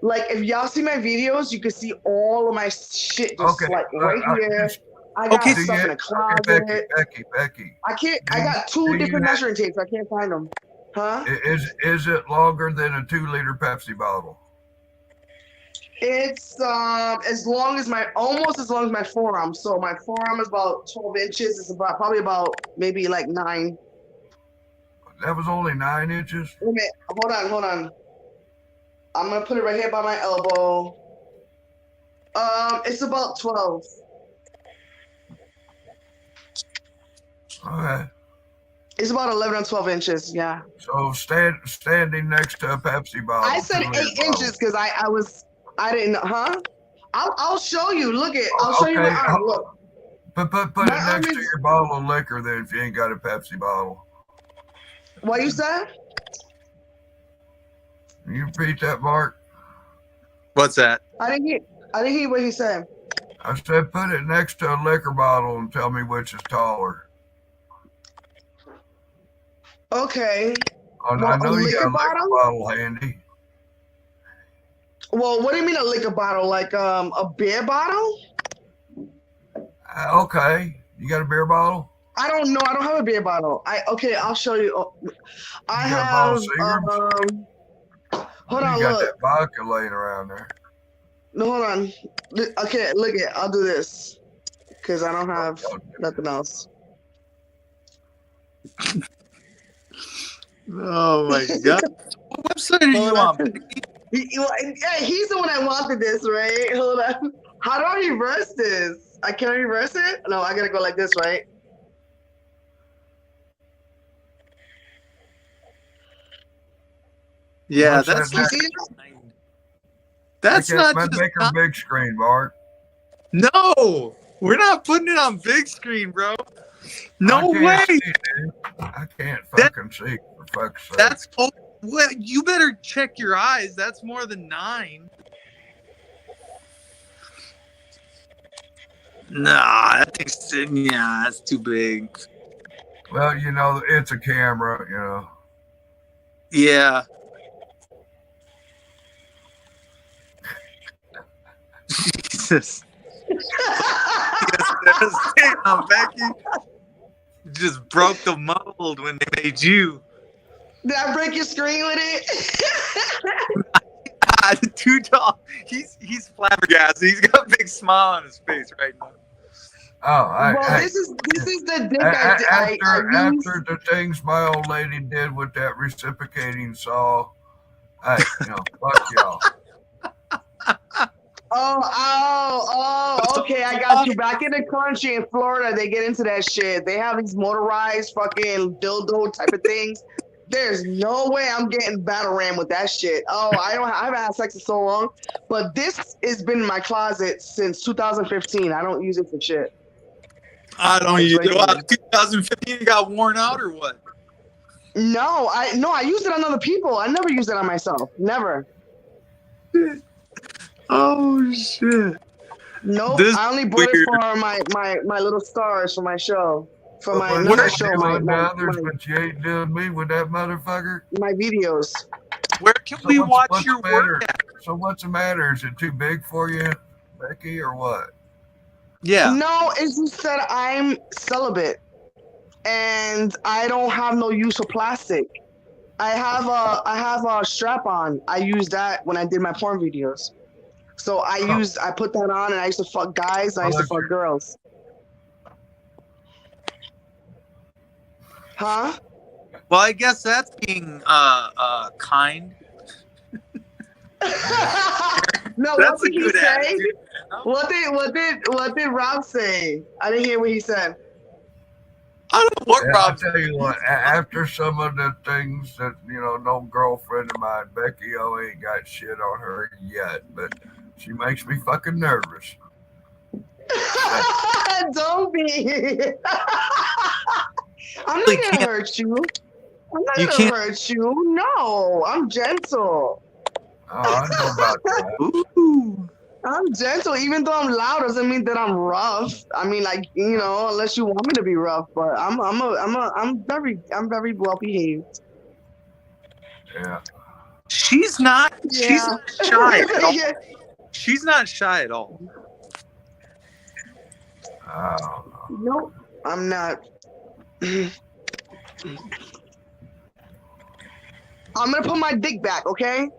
like, if y'all see my videos, you can see all of my shit just right here. I got stuff in the closet. Okay, Becky. I can't. I got two different measuring tapes. I can't find them. Huh? Is it longer than a 2-liter Pepsi bottle? It's almost as long as my forearm. So my forearm is about 12 inches. It's probably about maybe like 9. That was only 9 inches? Wait a minute. Hold on. I'm gonna put it right here by my elbow. It's about 12. Okay. It's about 11 or 12 inches, yeah. So standing next to a Pepsi bottle. I said 8 inches because I didn't know, huh? I'll show you. Look it. I'll show you my arm. Look. Put it next to your bottle of liquor then if you ain't got a Pepsi bottle. What you said? Can you repeat that, Mark? What's that? I didn't hear what he said. I said put it next to a liquor bottle and tell me which is taller. Okay. I know you got a liquor bottle handy. Well, what do you mean a liquor bottle? Like a beer bottle? Okay. You got a beer bottle? I don't know. I don't have a beer bottle. I'll show you. I you got have. a bottle of Seagram's? Hold on. You got look. that vodka laying around there. No, hold on. Okay, look it. I'll do this because I don't have nothing else. Oh my god! What website are you on? He's the one I wanted this, right? Hold on. How do I reverse this? I can't reverse it? No, I gotta go like this, right? Yeah, that's you see? That's not just make her big screen, Mark. No, we're not putting it on big screen, bro. No way. I can't fucking see, for fuck's sake. That's well, you better check your eyes. That's more than 9. Nah, that thing's that's too big. Well, you know, it's a camera, you know. Yeah. Jesus. Damn, Becky. You just broke the mold when they made you. Did I break your screen with it? Too tall. He's flabbergasted. He's got a big smile on his face right now. This is the dick after the things my old lady did with that reciprocating saw. Fuck y'all. Okay, I got you. Back in the country in Florida, they get into that shit. They have these motorized fucking dildo type of things. There's no way I'm getting battle ram with that shit. I haven't had sex in so long, but this has been in my closet since 2015. I don't use it for shit. I don't use it. 2015 got worn out or what? No, I used it on other people. I never used it on myself. Never. Oh shit. Nope. I only bought it for my little stars for my show. For my show. But you ain't doing me with that motherfucker. My videos. Where can we watch your work at? So what's the matter? Is it too big for you, Becky, or what? Yeah. No, it's just that I'm celibate and I don't have no use for plastic. I have a strap on. I use that when I did my porn videos. So I put that on and I used to fuck guys and I used to fuck girls. Huh? Well, I guess that's being kind. No, that's what did he say? What did Rob say? I didn't hear what he said. I don't know what Rob. I'll tell you what. After some of the things that no girlfriend of mine, Becky ain't got shit on her yet, but she makes me fucking nervous. Don't be. I'm not gonna hurt you. I'm not gonna hurt you. No, I'm gentle. Oh, I know about that. Ooh. I'm gentle, even though I'm loud doesn't mean that I'm rough. I mean, like, unless you want me to be rough, but I'm very well behaved. Yeah. She's not shy at all. Yeah. She's not shy at all. Nope, I'm not. I'm gonna put my dick back, okay?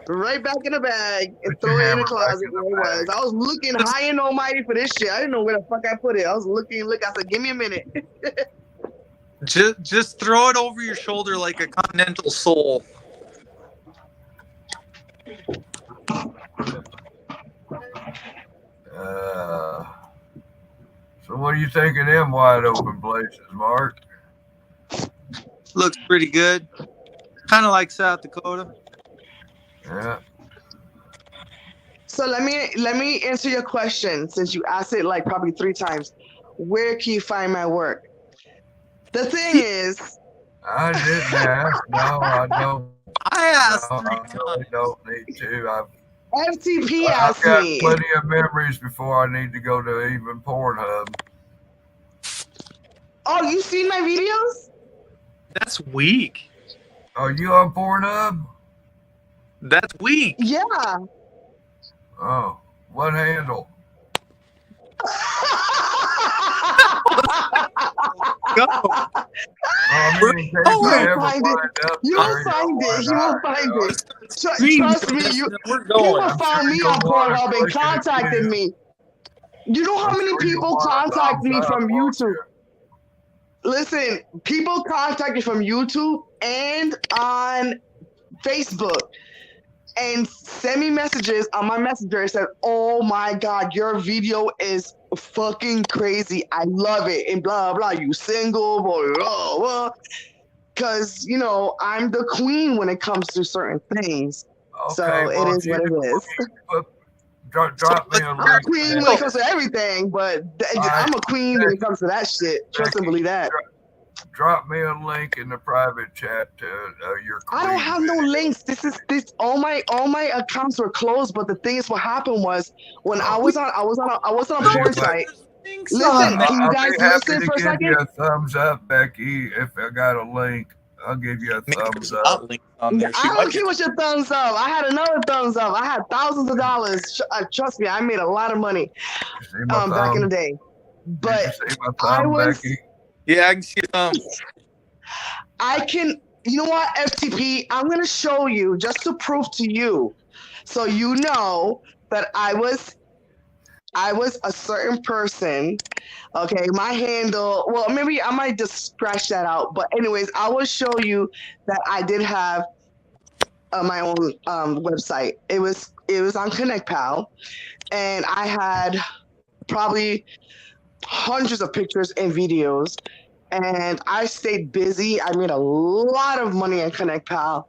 Right back in the bag and throw it in the closet where it was. I was looking high and almighty for this shit. I didn't know where the fuck I put it. I was looking. I said, give me a minute. Just throw it over your shoulder like a continental soul. So what do you think of them wide open places, Mark? Looks pretty good. Kind of like South Dakota. Yeah. So let me answer your question since you asked it like probably 3 times. Where can you find my work? The thing is, I didn't ask. No, I don't. I asked 3 times. I really don't need to. FTP asked me. I've me. got plenty of memories before I need to go to even Pornhub. Oh, you seen my videos? That's weak. Are you on Pornhub? That's weak. Yeah. Oh, what handle? Go. You will find it. You will find it. You will find it. Trust me. People found me on Pornhub and contacted me. You know how many people contact me from YouTube? Listen, people contact me from YouTube and on Facebook and send me messages on my messenger and said, oh my God, your video is fucking crazy. I love it. And blah, blah, you single, blah, blah, blah. Because, I'm the queen when it comes to certain things. Okay, So it well, is if you what can it is. So drop me a I'm a link, queen man. when it comes to everything, but All right, I'm a queen when it comes to that shit. Trust and Becky, believe that. drop me a link in the private chat to your I don't queen have no video. links. This all my accounts were closed. But the thing is, what happened was when I Oh, was on a but porn anyway, site. links on Listen, there. can you I'll guys be happy listen to for a give you second? a thumbs up, Becky. If I got a link, I'll give you a Maybe thumbs there's up. not links on there. She I might don't be. care what your thumbs up. I had another thumbs up. I had thousands of dollars. Trust me, I made a lot of money You see my back in the thumb? day. Did you But see my I thumb, was Becky? Yeah, I can see I can, you know what, FTP, I'm going to show you just to prove to you. So you know that I was a certain person. Okay, my handle, well, maybe I might just scratch that out. But anyways, I will show you that I did have my own website. It was on ConnectPal, and I had probably hundreds of pictures and videos, and I stayed busy. I made a lot of money on ConnectPal,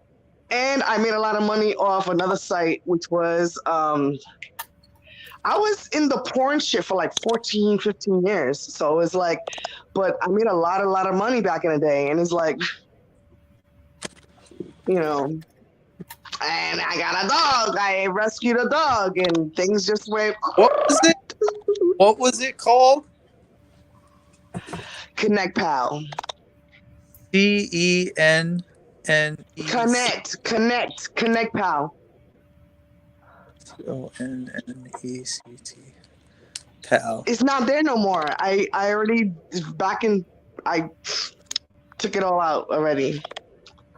and I made a lot of money off another site, which was I was in the porn shit for like 14, 15 years. So it's like, but I made a lot of money back in the day, and it's like, you know, and I got a dog. I rescued a dog, and things just went. What was it? What was it called? ConnectPal. CENNEC. ConnectPal. CONNECT. Pal. It's not there no more. I already I took it all out already.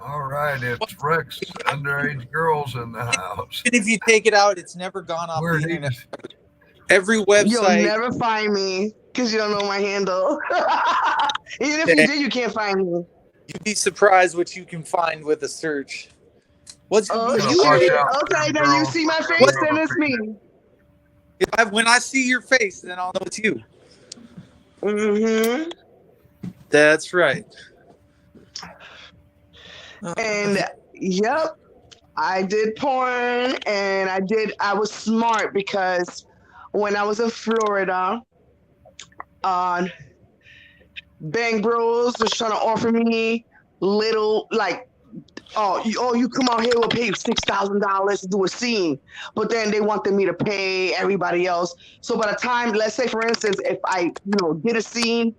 All right, it's Rex, underage girls in the house. Even if you take it out, it's never gone off Where the these internet. Every You'll website. never find me because you don't know my handle. Even if you Yeah. do, you can't find me. You'd be surprised what you can find with a search. What's Oh gonna shit! watch out for Okay, them then you girls see my with face, the then rubber it's me. when I see your face, then I'll know it's you. Mm-hmm. That's right. And yep, I did porn, and I was smart because when I was in Florida, Bang Bros was trying to offer me little like, you come out here, we'll pay you $6,000 to do a scene, but then they wanted me to pay everybody else. So by the time, let's say for instance, if I did a scene,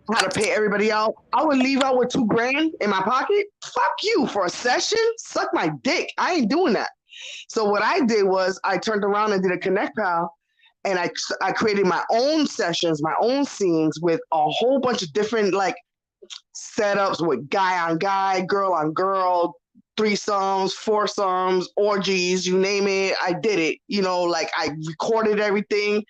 I had to pay everybody out, I would leave out with $2,000 in my pocket. Fuck you for a session, suck my dick. I ain't doing that. So what I did was I turned around and did a ConnectPal, and I created my own sessions, my own scenes with a whole bunch of different like setups with guy on guy, girl on girl, threesomes, foursomes, orgies, you name it. I did it. Like I recorded everything,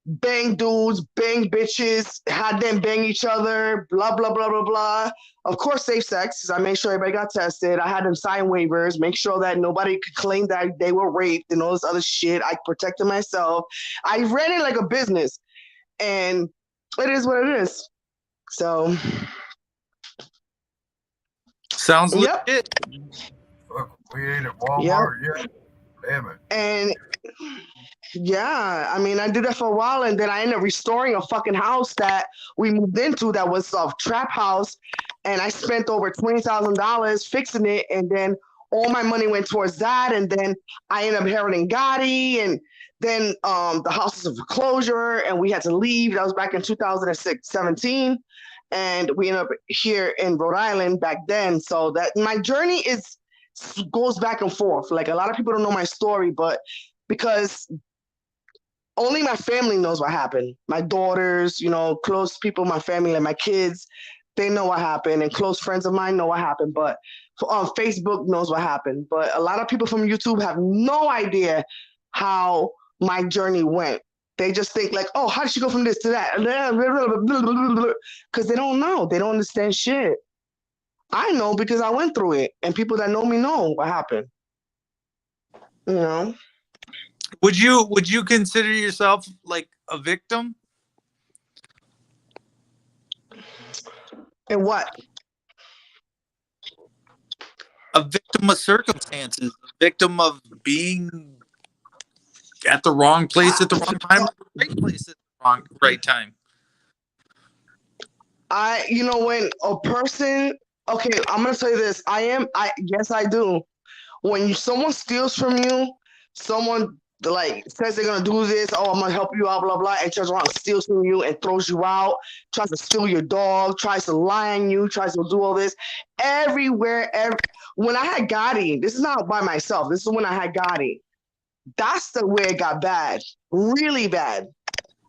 bang dudes, bang bitches, had them bang each other, blah, blah, blah, blah, blah. Of course, safe sex. I made sure everybody got tested. I had them sign waivers, make sure that nobody could claim that they were raped and all this other shit. I protected myself. I ran it like a business, and it is what it is. So, Sounds yep. legit. Fuck, we ain't at Walmart yet. Damn it. And yeah, I mean, I did that for a while, and then I ended up restoring a fucking house that we moved into that was a trap house, and I spent over $20,000 fixing it, and then all my money went towards that, and then I ended up inheriting Gotti, and then the house was a foreclosure, and we had to leave. That was back in 2017, and we ended up here in Rhode Island back then. So that my journey goes back and forth. Like a lot of people don't know my story, but because only my family knows what happened. My daughters, close people, my family, like my kids, they know what happened, and close friends of mine know what happened. But Facebook knows what happened. But a lot of people from YouTube have no idea how my journey went. They just think like, oh, how did she go from this to that? Because they don't know. They don't understand shit. I know because I went through it, and people that know me know what happened. Would you consider yourself like a victim? And what? A victim of circumstances. victim of being at the wrong place at the wrong time, at the right place at the right time. When a person, okay, I'm gonna tell you this. Yes, I do. When someone steals from you, someone like says they're gonna do this, oh, I'm gonna help you out, blah blah, and turns around and steals from you and throws you out, tries to steal your dog, tries to lie on you, tries to do all this. Everywhere, when I had Gotti, this is not by myself, this is when I had Gotti. That's the way it got bad, really bad.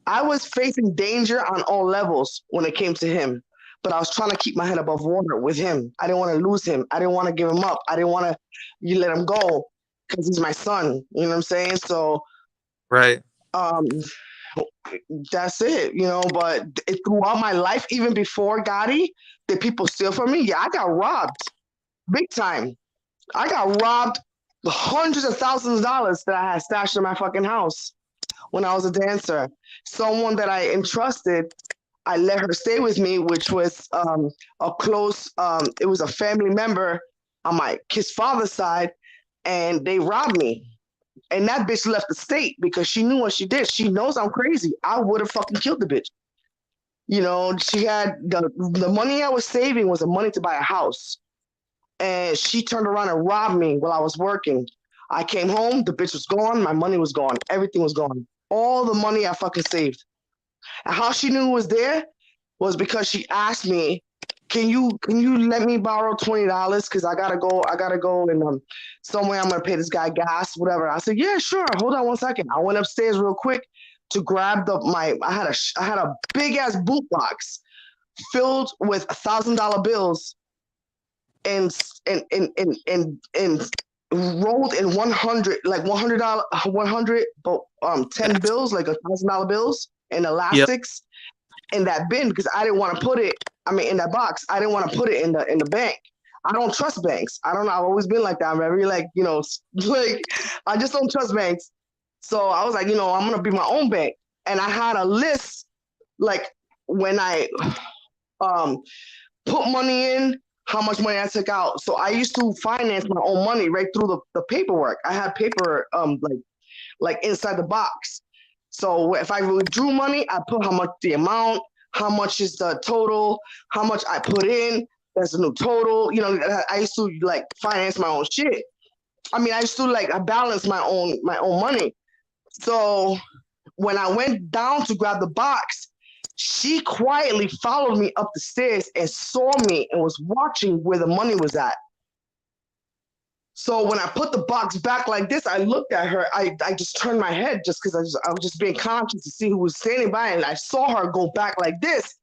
I was facing danger on all levels when it came to him, but I was trying to keep my head above water with him. I didn't want to lose him. I didn't want to give him up. I didn't want to let him go because he's my son. You know what I'm saying? So, right. That's it. But throughout my life, even before Gotti, did people steal from me? Yeah, I got robbed, big time. I got robbed hundreds of thousands of dollars that I had stashed in my fucking house when I was a dancer. Someone that I entrusted, I let her stay with me, which was a close, it was a family member on my kid's father's side, and they robbed me. And that bitch left the state because she knew what she did. She knows I'm crazy. I would have fucking killed the bitch. She had the money I was saving was the money to buy a house. And she turned around and robbed me while I was working. I came home, the bitch was gone, my money was gone, everything was gone. All the money I fucking saved. And how she knew it was there was because she asked me, can you let me borrow $20? Because I gotta go and somewhere I'm gonna pay this guy gas, whatever. I said, yeah, sure. Hold on one second. I went upstairs real quick to grab I had a big ass boot box filled with $1,000 bills and rolled in 100, like $100, 100, but 10 bills, like $1,000 bills and elastics in that bin because I didn't want to put it. In that box. I didn't want to put it in the bank. I don't trust banks. I don't know. I've always been like that. I'm very like I just don't trust banks. So I was like, I'm gonna be my own bank. And I had a list, like when I put money in, how much money I took out. So I used to finance my own money right through the paperwork. I had paper like inside the box. So if I withdrew money, I put how much the amount, how much is the total, how much I put in, that's the new total. I used to like finance my own shit. I used to I balance my own money. So when I went down to grab the box, she quietly followed me up the stairs and saw me and was watching where the money was at. So when I put the box back like this, I looked at her. I just turned my head just because I was just being conscious to see who was standing by, and I saw her go back like this.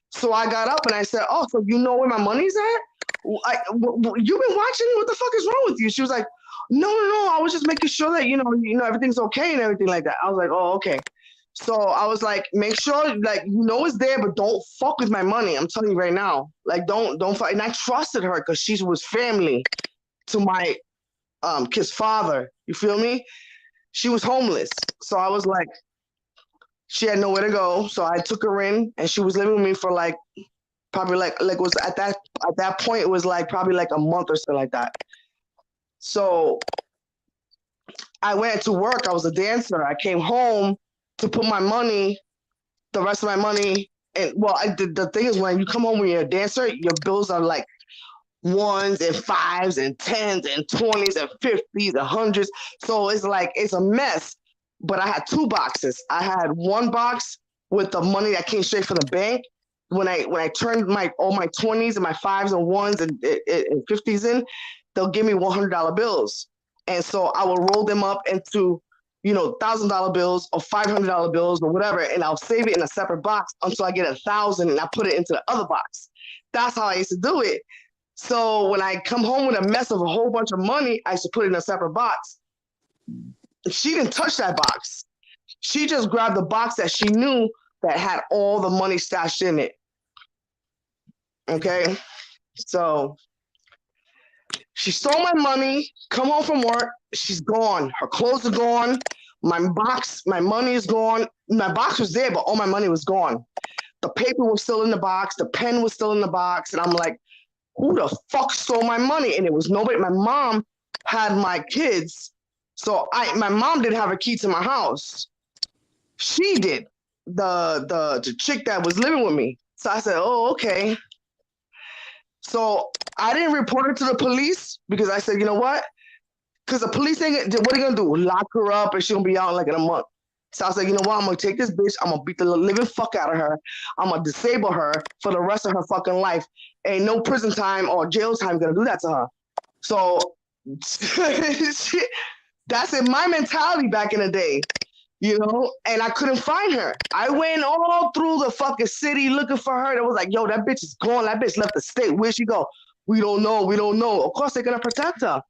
So I got up and I said, "Oh, so you know where my money's at? You've been watching? What the fuck is wrong with you?" She was like, "No. I was just making sure that you know everything's okay and everything like that." I was like, "Oh, okay." So I was like, "Make sure it's there, but don't fuck with my money. I'm telling you right now, don't fuck." And I trusted her because she was family to my kid's father. You feel me? She was homeless. So I was like, she had nowhere to go. So I took her in and she was living with me for probably it was at that point, it was probably a month or something like that. So I went to work. I was a dancer. I came home to put my money, the rest of my money. And the thing is, when you come home when you're a dancer, your bills are like ones and fives and tens and 20s and 50s and hundreds. So it's a mess. But I had two boxes. I had one box with the money that came straight from the bank. When I turned all my 20s and my fives and ones and 50s in, they'll give me $100 bills. And so I will roll them up into $1,000 bills or $500 bills or whatever, and I'll save it in a separate box until I get 1,000, and I put it into the other box. That's how I used to do it. So when I come home with a mess of a whole bunch of money, I used to put it in a separate box. She didn't touch that box. She just grabbed the box that she knew that had all the money stashed in it. Okay? So she stole my money, come home from work, she's gone. Her clothes are gone. My money is gone. My box was there, but all my money was gone. The paper was still in the box. The pen was still in the box. And I'm like, who the fuck stole my money? And it was nobody. My mom had my kids. So my mom didn't have a key to my house. She did. The chick that was living with me. So I said, oh, okay. So I didn't report her to the police because I said, you know what? Because the police ain't, what are they gonna do? Lock her up and she's gonna be out like in a month. So I was like, you know what? I'm gonna take this bitch, I'm gonna beat the living fuck out of her. I'm gonna disable her for the rest of her fucking life. Ain't no prison time or jail time gonna do that to her. So that's in my mentality back in the day, you know, and I couldn't find her. I went all through the fucking city looking for her. It was like, yo, that bitch is gone. That bitch left the state. Where'd she go? We don't know. We don't know. Of course, they're gonna protect her.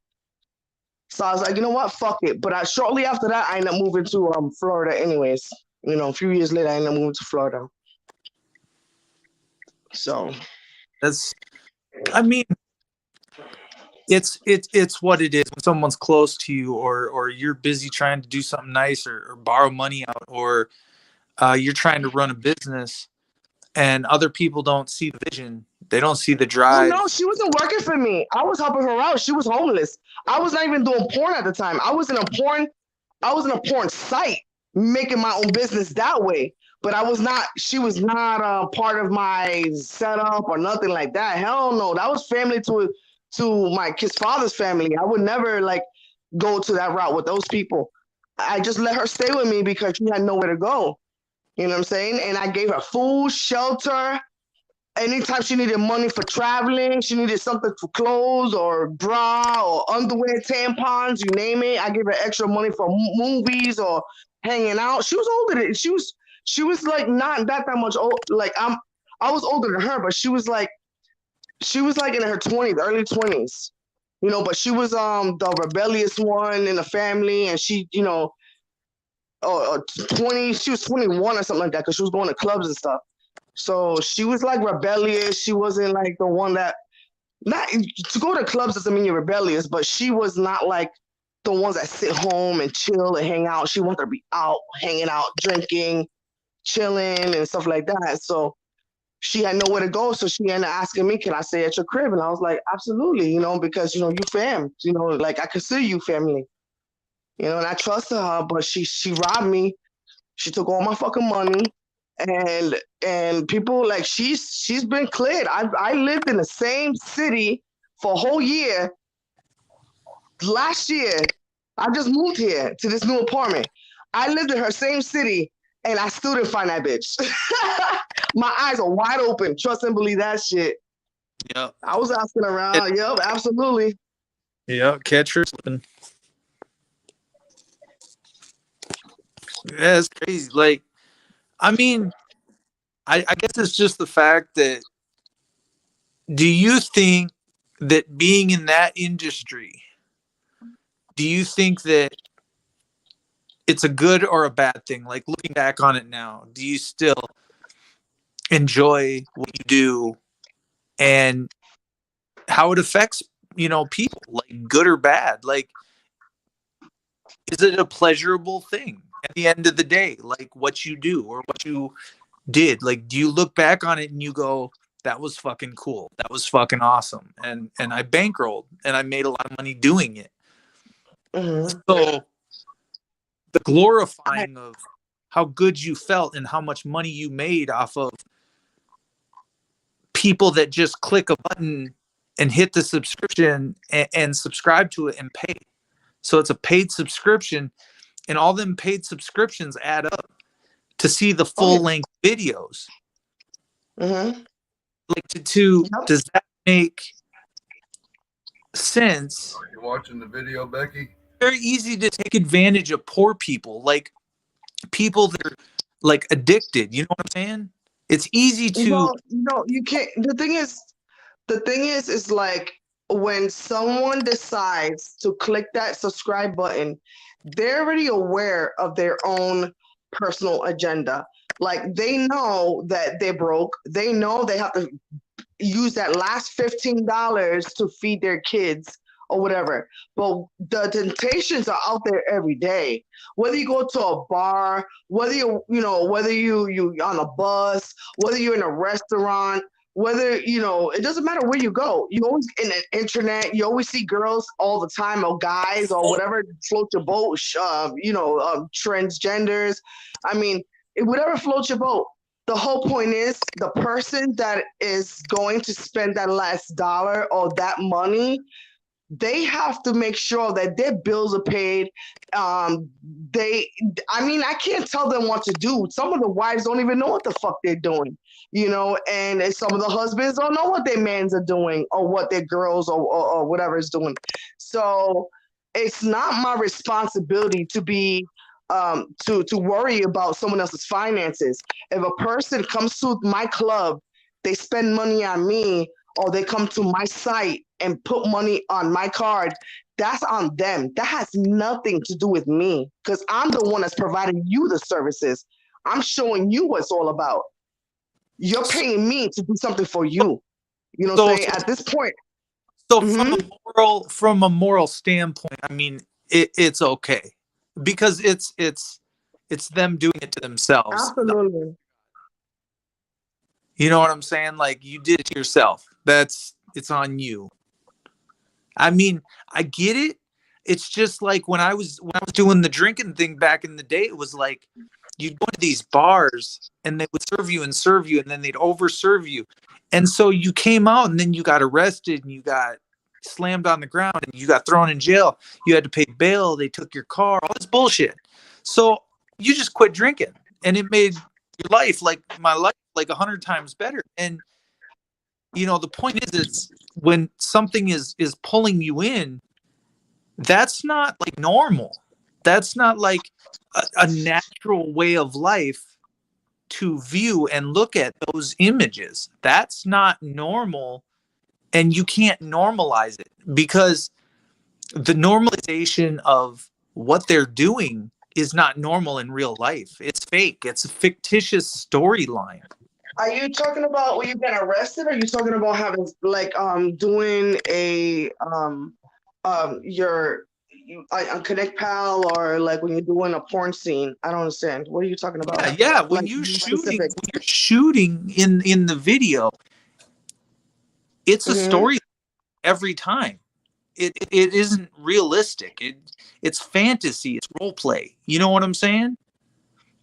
So I was like, you know what? Fuck it. But shortly after that, I ended up moving to Florida anyways. You know, a few years later, I ended up moving to Florida. So That's, I mean, it's what it is when someone's close to you, or you're busy trying to do something nice, or borrow money out, or you're trying to run a business, and other people don't see the vision. They don't see the oh drive. no, she wasn't working for me. I was helping her out. She was homeless. I was not even doing porn at the time. I was in a porn site making my own business that way. But I was not, she was not part of my setup or nothing like that. Hell no. That was family to my kid's father's family. I would never like go to that route with those people. I just let her stay with me because she had nowhere to go. You know what I'm saying? And I gave her food, shelter. Anytime she needed money for traveling, she needed something for clothes or bra or underwear, tampons, you name it. I gave her extra money for movies or hanging out. She was older than she was like not that much old. Like I was older than her, but she was like in her 20s, early 20s. You know, but she was the rebellious one in the family, and she, you know, 20, she was 21 or something like that because she was going to clubs and stuff. So she was like rebellious. She wasn't like the one that, not to go to clubs doesn't mean you're rebellious, but she was not like the ones that sit home and chill and hang out. She wanted to be out, hanging out, drinking, chilling and stuff like that. So she had nowhere to go. So she ended up asking me, can I stay at your crib? And I was like, absolutely, you know, because, you know, you fam, you know, like I consider you family, you know, and I trusted her, but she robbed me. She took all my fucking money. And people like she's been cleared. I lived in the same city for a whole year. Last year, I just moved here to this new apartment. I lived in her same city, and I still didn't find that bitch. My eyes are wide open. Trust and believe that shit. Yeah, I was asking around. Yep, absolutely. yeah, catch her slipping. Yeah, it's crazy. Like, I mean, I guess it's just the fact that, do you think that being in that industry, do you think that it's a good or a bad thing? Like, looking back on it now, do you still enjoy what you do, and how it affects, you know, people, like good or bad? Like, is it a pleasurable thing at the end of the day, like what you do or what you did? Like, do you look back on it and you go, that was fucking cool, that was fucking awesome, and I bankrolled and I made a lot of money doing it? Mm-hmm. So the glorifying of how good you felt and how much money you made off of people that just click a button and hit the subscription and subscribe to it and pay. So it's a paid subscription, and all them paid subscriptions add up to see the full length videos. Mm-hmm. Like, does that make sense? Are you watching the video, Becky? Very easy to take advantage of poor people, like people that are like addicted. You know what I'm saying? It's easy to. Well, no, you can't. The thing is like when someone decides to click that subscribe button, they're already aware of their own personal agenda. Like they know that they're broke. They know they have to use that last $15 to feed their kids or whatever. But the temptations are out there every day. Whether you go to a bar, whether you on a bus, whether you're in a restaurant, whether, it doesn't matter where you go. You always in the internet, you always see girls all the time, or guys, or whatever, float your boat, transgenders. I mean, whatever floats your boat. The whole point is the person that is going to spend that last dollar or that money, they have to make sure that their bills are paid. I can't tell them what to do. Some of the wives don't even know what the fuck they're doing, and some of the husbands don't know what their mans are doing or what their girls or whatever is doing. So it's not my responsibility to be to worry about someone else's finances. If a person comes to my club, they spend money on me, or they come to my site and put money on my card, that's on them. That has nothing to do with me, because I'm the one that's providing you the services. I'm showing you what it's all about. You're paying me to do something for you. You know what I'm saying? At this point. So from a moral standpoint, I mean, it's okay, because it's them doing it to themselves. Absolutely. You know what I'm saying? Like, you did it to yourself. It's on you. I mean, I get it. It's just like when I was doing the drinking thing back in the day, it was like you'd go to these bars and they would serve you, and then they'd overserve you. And so you came out and then you got arrested and you got slammed on the ground and you got thrown in jail. You had to pay bail. They took your car, all this bullshit. So you just quit drinking, and it made your life, like my life, like 100 times better. And the point is, it's when something is pulling you in, that's not like normal. That's not like a natural way of life to view and look at those images. That's not normal, and you can't normalize it, because the normalization of what they're doing is not normal in real life. It's fake. It's a fictitious storyline. Are you talking about when you've been arrested, or are you talking about having doing a your on Connect Pal, or like when you're doing a porn scene? I don't understand. What are you talking about? Yeah. When you're shooting in the video, it's a story every time. It isn't realistic. It's fantasy. It's role play. You know what I'm saying?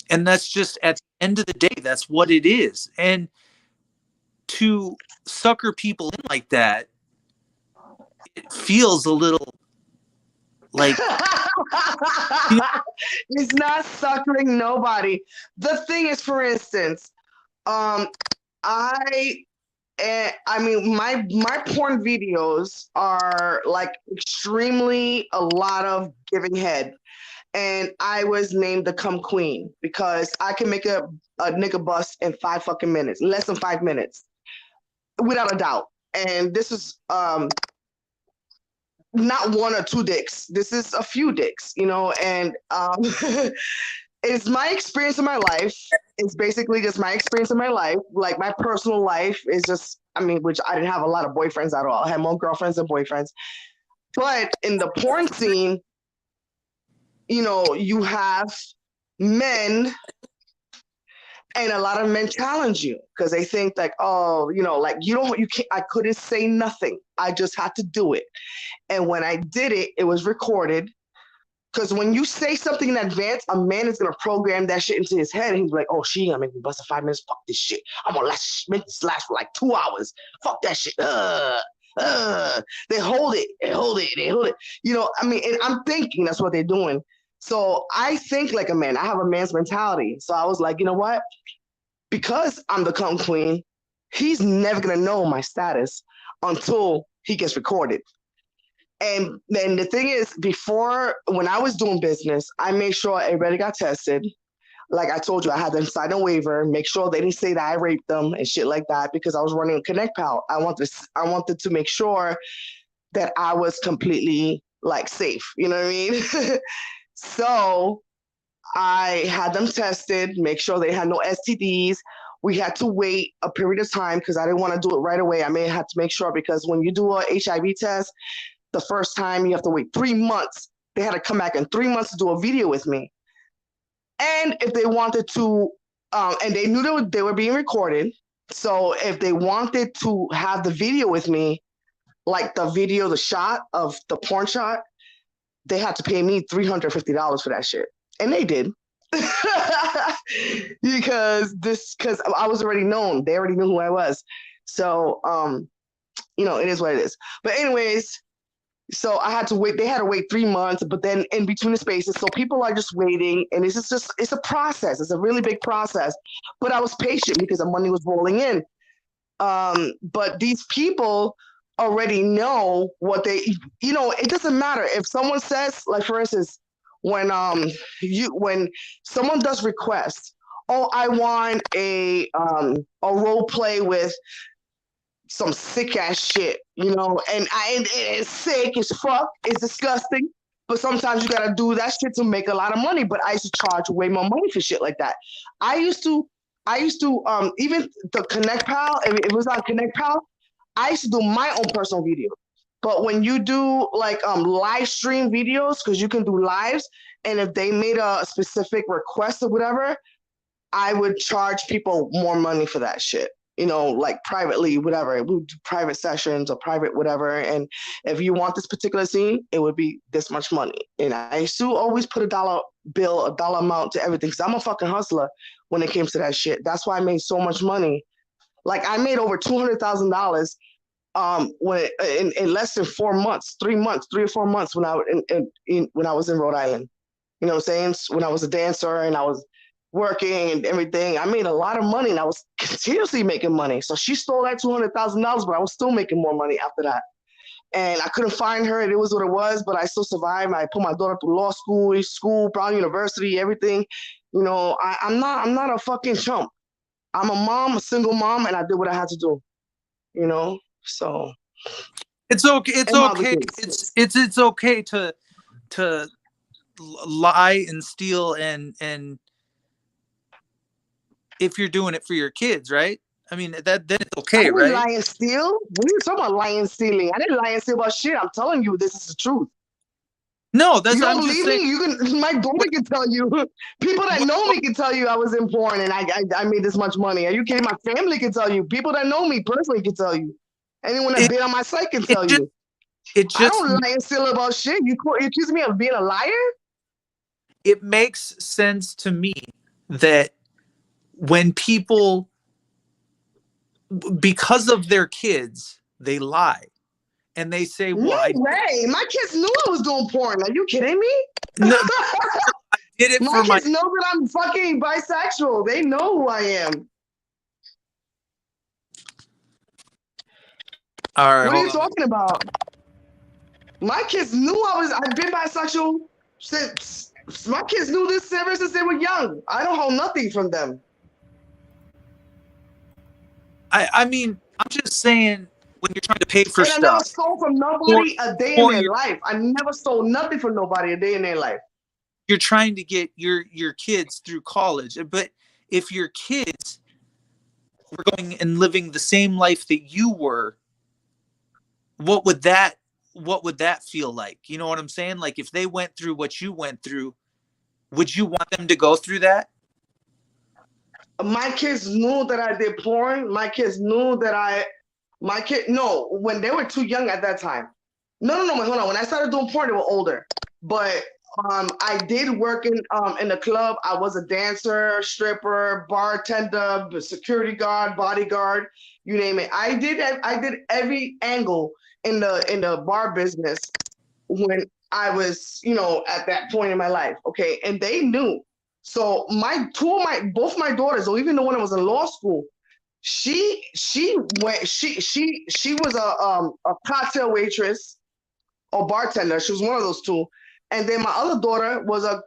And that's just, at the end of the day, that's what it is. And to sucker people in like that, it feels a little like it's not suckering nobody. The thing is, for instance, my porn videos are like extremely a lot of giving head. And I was named the cum queen because I can make a nigga bust in 5 fucking minutes, less than 5 minutes, without a doubt. And this is not 1 or 2 dicks. This is a few dicks, and it's my experience in my life. It's basically just my experience in my life. Like, my personal life is just, which I didn't have a lot of boyfriends at all. I had more girlfriends than boyfriends. But in the porn scene, you have men, and a lot of men challenge you because they think like, oh, like you can't, I couldn't say nothing. I just had to do it. And when I did it, it was recorded. Because when you say something in advance, a man is going to program that shit into his head. And he's like, oh, she ain't going to make me bust in 5 minutes. Fuck this shit. I'm going to make this last for like 2 hours. Fuck that shit. They hold it. And I'm thinking that's what they're doing. So I think like a man. I have a man's mentality. So I was like, you know what? Because I'm the cum queen, he's never going to know my status until he gets recorded. And then the thing is, when I was doing business, I made sure everybody got tested. Like I told you, I had them sign a waiver, make sure they didn't say that I raped them and shit like that, because I was running a Connect Pal. I wanted to make sure that I was completely like safe. You know what I mean? So I had them tested, make sure they had no STDs. We had to wait a period of time because I didn't want to do it right away. I may have to make sure, because when you do a HIV test, the first time you have to wait 3 months. They had to come back in 3 months to do a video with me. And if they wanted to, and they knew they were being recorded, So if they wanted to have the video with me, like the shot of the porn shot, they had to pay me $350 for that shit. And they did. because I was already known. They already knew who I was. So it is what it is. But anyways, so I had to wait. They had to wait 3 months, but then in between the spaces, so people are just waiting, and it's a process. It's a really big process. But I was patient because the money was rolling in. But these people already know what they, it doesn't matter if someone says, like for instance, when someone does request, oh, I want a role play with some sick ass shit, and it's sick as fuck, it's disgusting, but sometimes you gotta do that shit to make a lot of money. But I used to charge way more money for shit like that. I used to even the Connect Pal, if it was on Connect Pal, I used to do my own personal video. But when you do like live stream videos, because you can do lives, and if they made a specific request or whatever, I would charge people more money for that shit. Like privately, whatever. We would do private sessions or private whatever. And if you want this particular scene, it would be this much money. And I used to always put a dollar bill, a dollar amount to everything, because I'm a fucking hustler when it came to that shit. That's why I made so much money. Like I made over $200,000 when in less than 4 months, 3 months, 3 or 4 months when I was in Rhode Island. You know what I'm saying? When I was a dancer and I was working and everything, I made a lot of money, and I was continuously making money. So she stole that $200,000, but I was still making more money after that. And I couldn't find her, and it was what it was, but I still survived. I put my daughter through law school, Brown University, everything. I'm not a fucking chump. I'm a mom, a single mom, and I did what I had to do. So it's okay. It's okay. It's okay to lie and steal and if you're doing it for your kids, right? I mean, then it's okay, right? Lie and steal? What are you talking about, lying and stealing? I didn't lie and steal about shit. I'm telling you, this is the truth. No, that's. You don't I'm believe just me? saying, My daughter can tell you. People that know me can tell you I was in porn and I made this much money. Are you kidding? My family can tell you. People that know me personally can tell you. Anyone that's been on my site can tell you. I don't lie and steal about shit. You accuse me of being a liar? It makes sense to me that when people, because of their kids, they lie. And they say, well, no way. My kids knew I was doing porn. Are you kidding me? No, I did it my kids know that I'm fucking bisexual. They know who I am. All right. What are you talking about? My kids knew I've been bisexual since, my kids knew this ever since they were young. I don't hold nothing from them. I mean, I'm just saying, when you're trying to pay for stuff. I never stole from nobody a day in their life. I never stole nothing from nobody a day in their life. You're trying to get your kids through college. But if your kids were going and living the same life that you were, what would that feel like? You know what I'm saying? Like if they went through what you went through, would you want them to go through that? My kids knew that I did porn. My kids knew that no, when they were too young at that time. No, hold on. When I started doing porn, they were older. But I did work in the club. I was a dancer, stripper, bartender, security guard, bodyguard, you name it. I did every angle in the bar business when I was, at that point in my life. Okay, and they knew. So both my daughters, or even the one that was in law school, she was a cocktail waitress or bartender. She was one of those two. And then my other daughter was a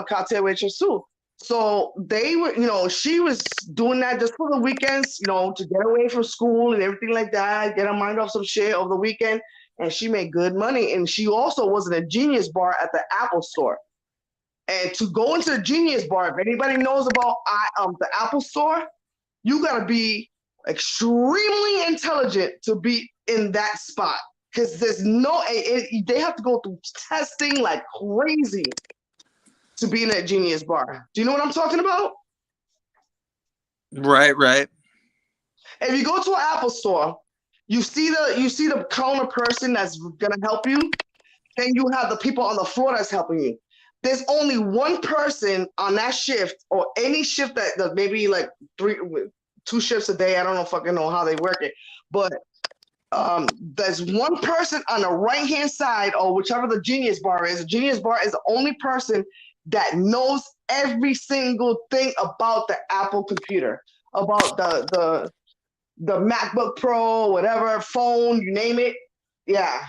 cocktail waitress too. So they were, she was doing that just for the weekends, to get away from school and everything like that, get her mind off some shit over the weekend. And she made good money. And she also was in a Genius bar at the Apple store. And to go into the Genius bar, if anybody knows about the Apple store, you gotta be extremely intelligent to be in that spot. Because there's they have to go through testing like crazy to be in that Genius bar. Do you know what I'm talking about? Right. If you go to an Apple store, you see the counter person that's gonna help you, then you have the people on the floor that's helping you. There's only one person on that shift or any shift that maybe like 2 shifts a day. I don't know fucking know how they work it, but there's one person on the right hand side or whichever the Genius Bar is. The Genius Bar is the only person that knows every single thing about the Apple computer, about the MacBook Pro, whatever phone, you name it. Yeah.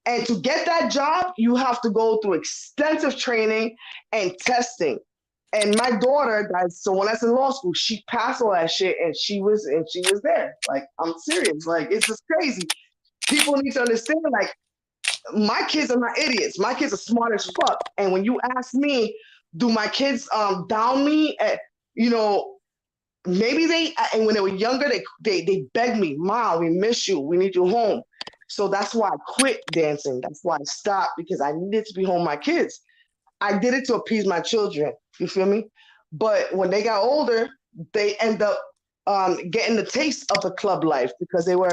And to get that job, you have to go through extensive training and testing. And my daughter, that's the one that's in law school, she passed all that shit and she was there. Like, I'm serious. Like, it's just crazy. People need to understand, like, my kids are not idiots. My kids are smart as fuck. And when you ask me, do my kids down me at, you know, maybe they, and when they were younger, they begged me, Mom, we miss you. We need you home. So that's why I quit dancing. That's why I stopped, because I needed to be home with my kids. I did it to appease my children. You feel me? But when they got older, they end up getting the taste of the club life because they were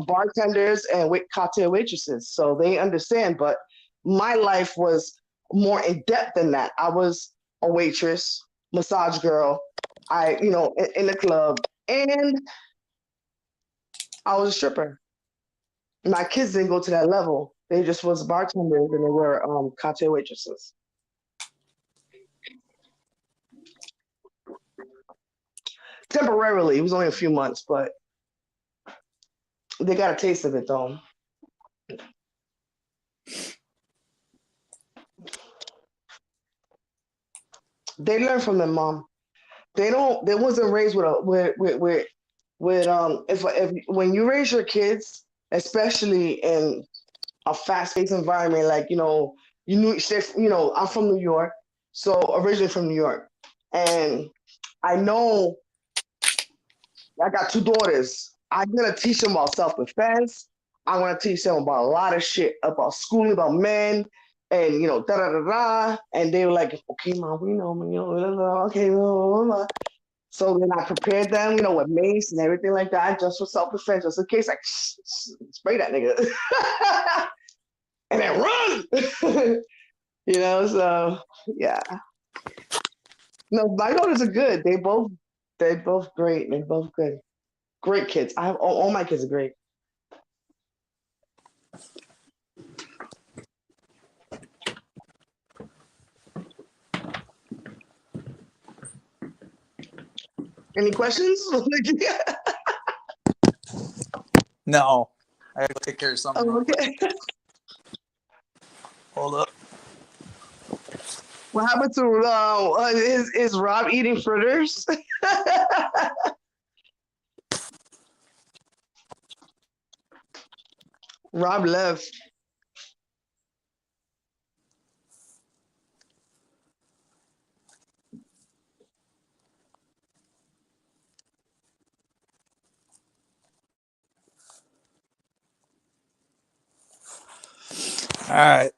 bartenders and cocktail waitresses. So they understand. But my life was more in depth than that. I was a waitress, massage girl, in the club, and I was a stripper. My kids didn't go to that level. They just was bartenders and they were cocktail waitresses. Temporarily, it was only a few months, but they got a taste of it though. They learn from their mom. They wasn't raised with if when you raise your kids, especially in a fast-paced environment, like I'm from New York, so originally from New York, and I know I got 2 daughters. I'm gonna teach them about self-defense. I'm gonna teach them about a lot of shit, about schooling, about men, and da da da da. And they were like, "Okay, Mom, we know, okay, blah, blah, blah." So then I prepared them, with mace and everything like that, just for self-defense, just in case, like, spray that nigga, and then run. So yeah. No, my daughters are good. They're both great. They're both good. Great kids. I have all my kids are great. Any questions? No, I gotta go take care of something. Oh, okay. Hold up. What happened to is Rob eating fritters? Rob left. All right.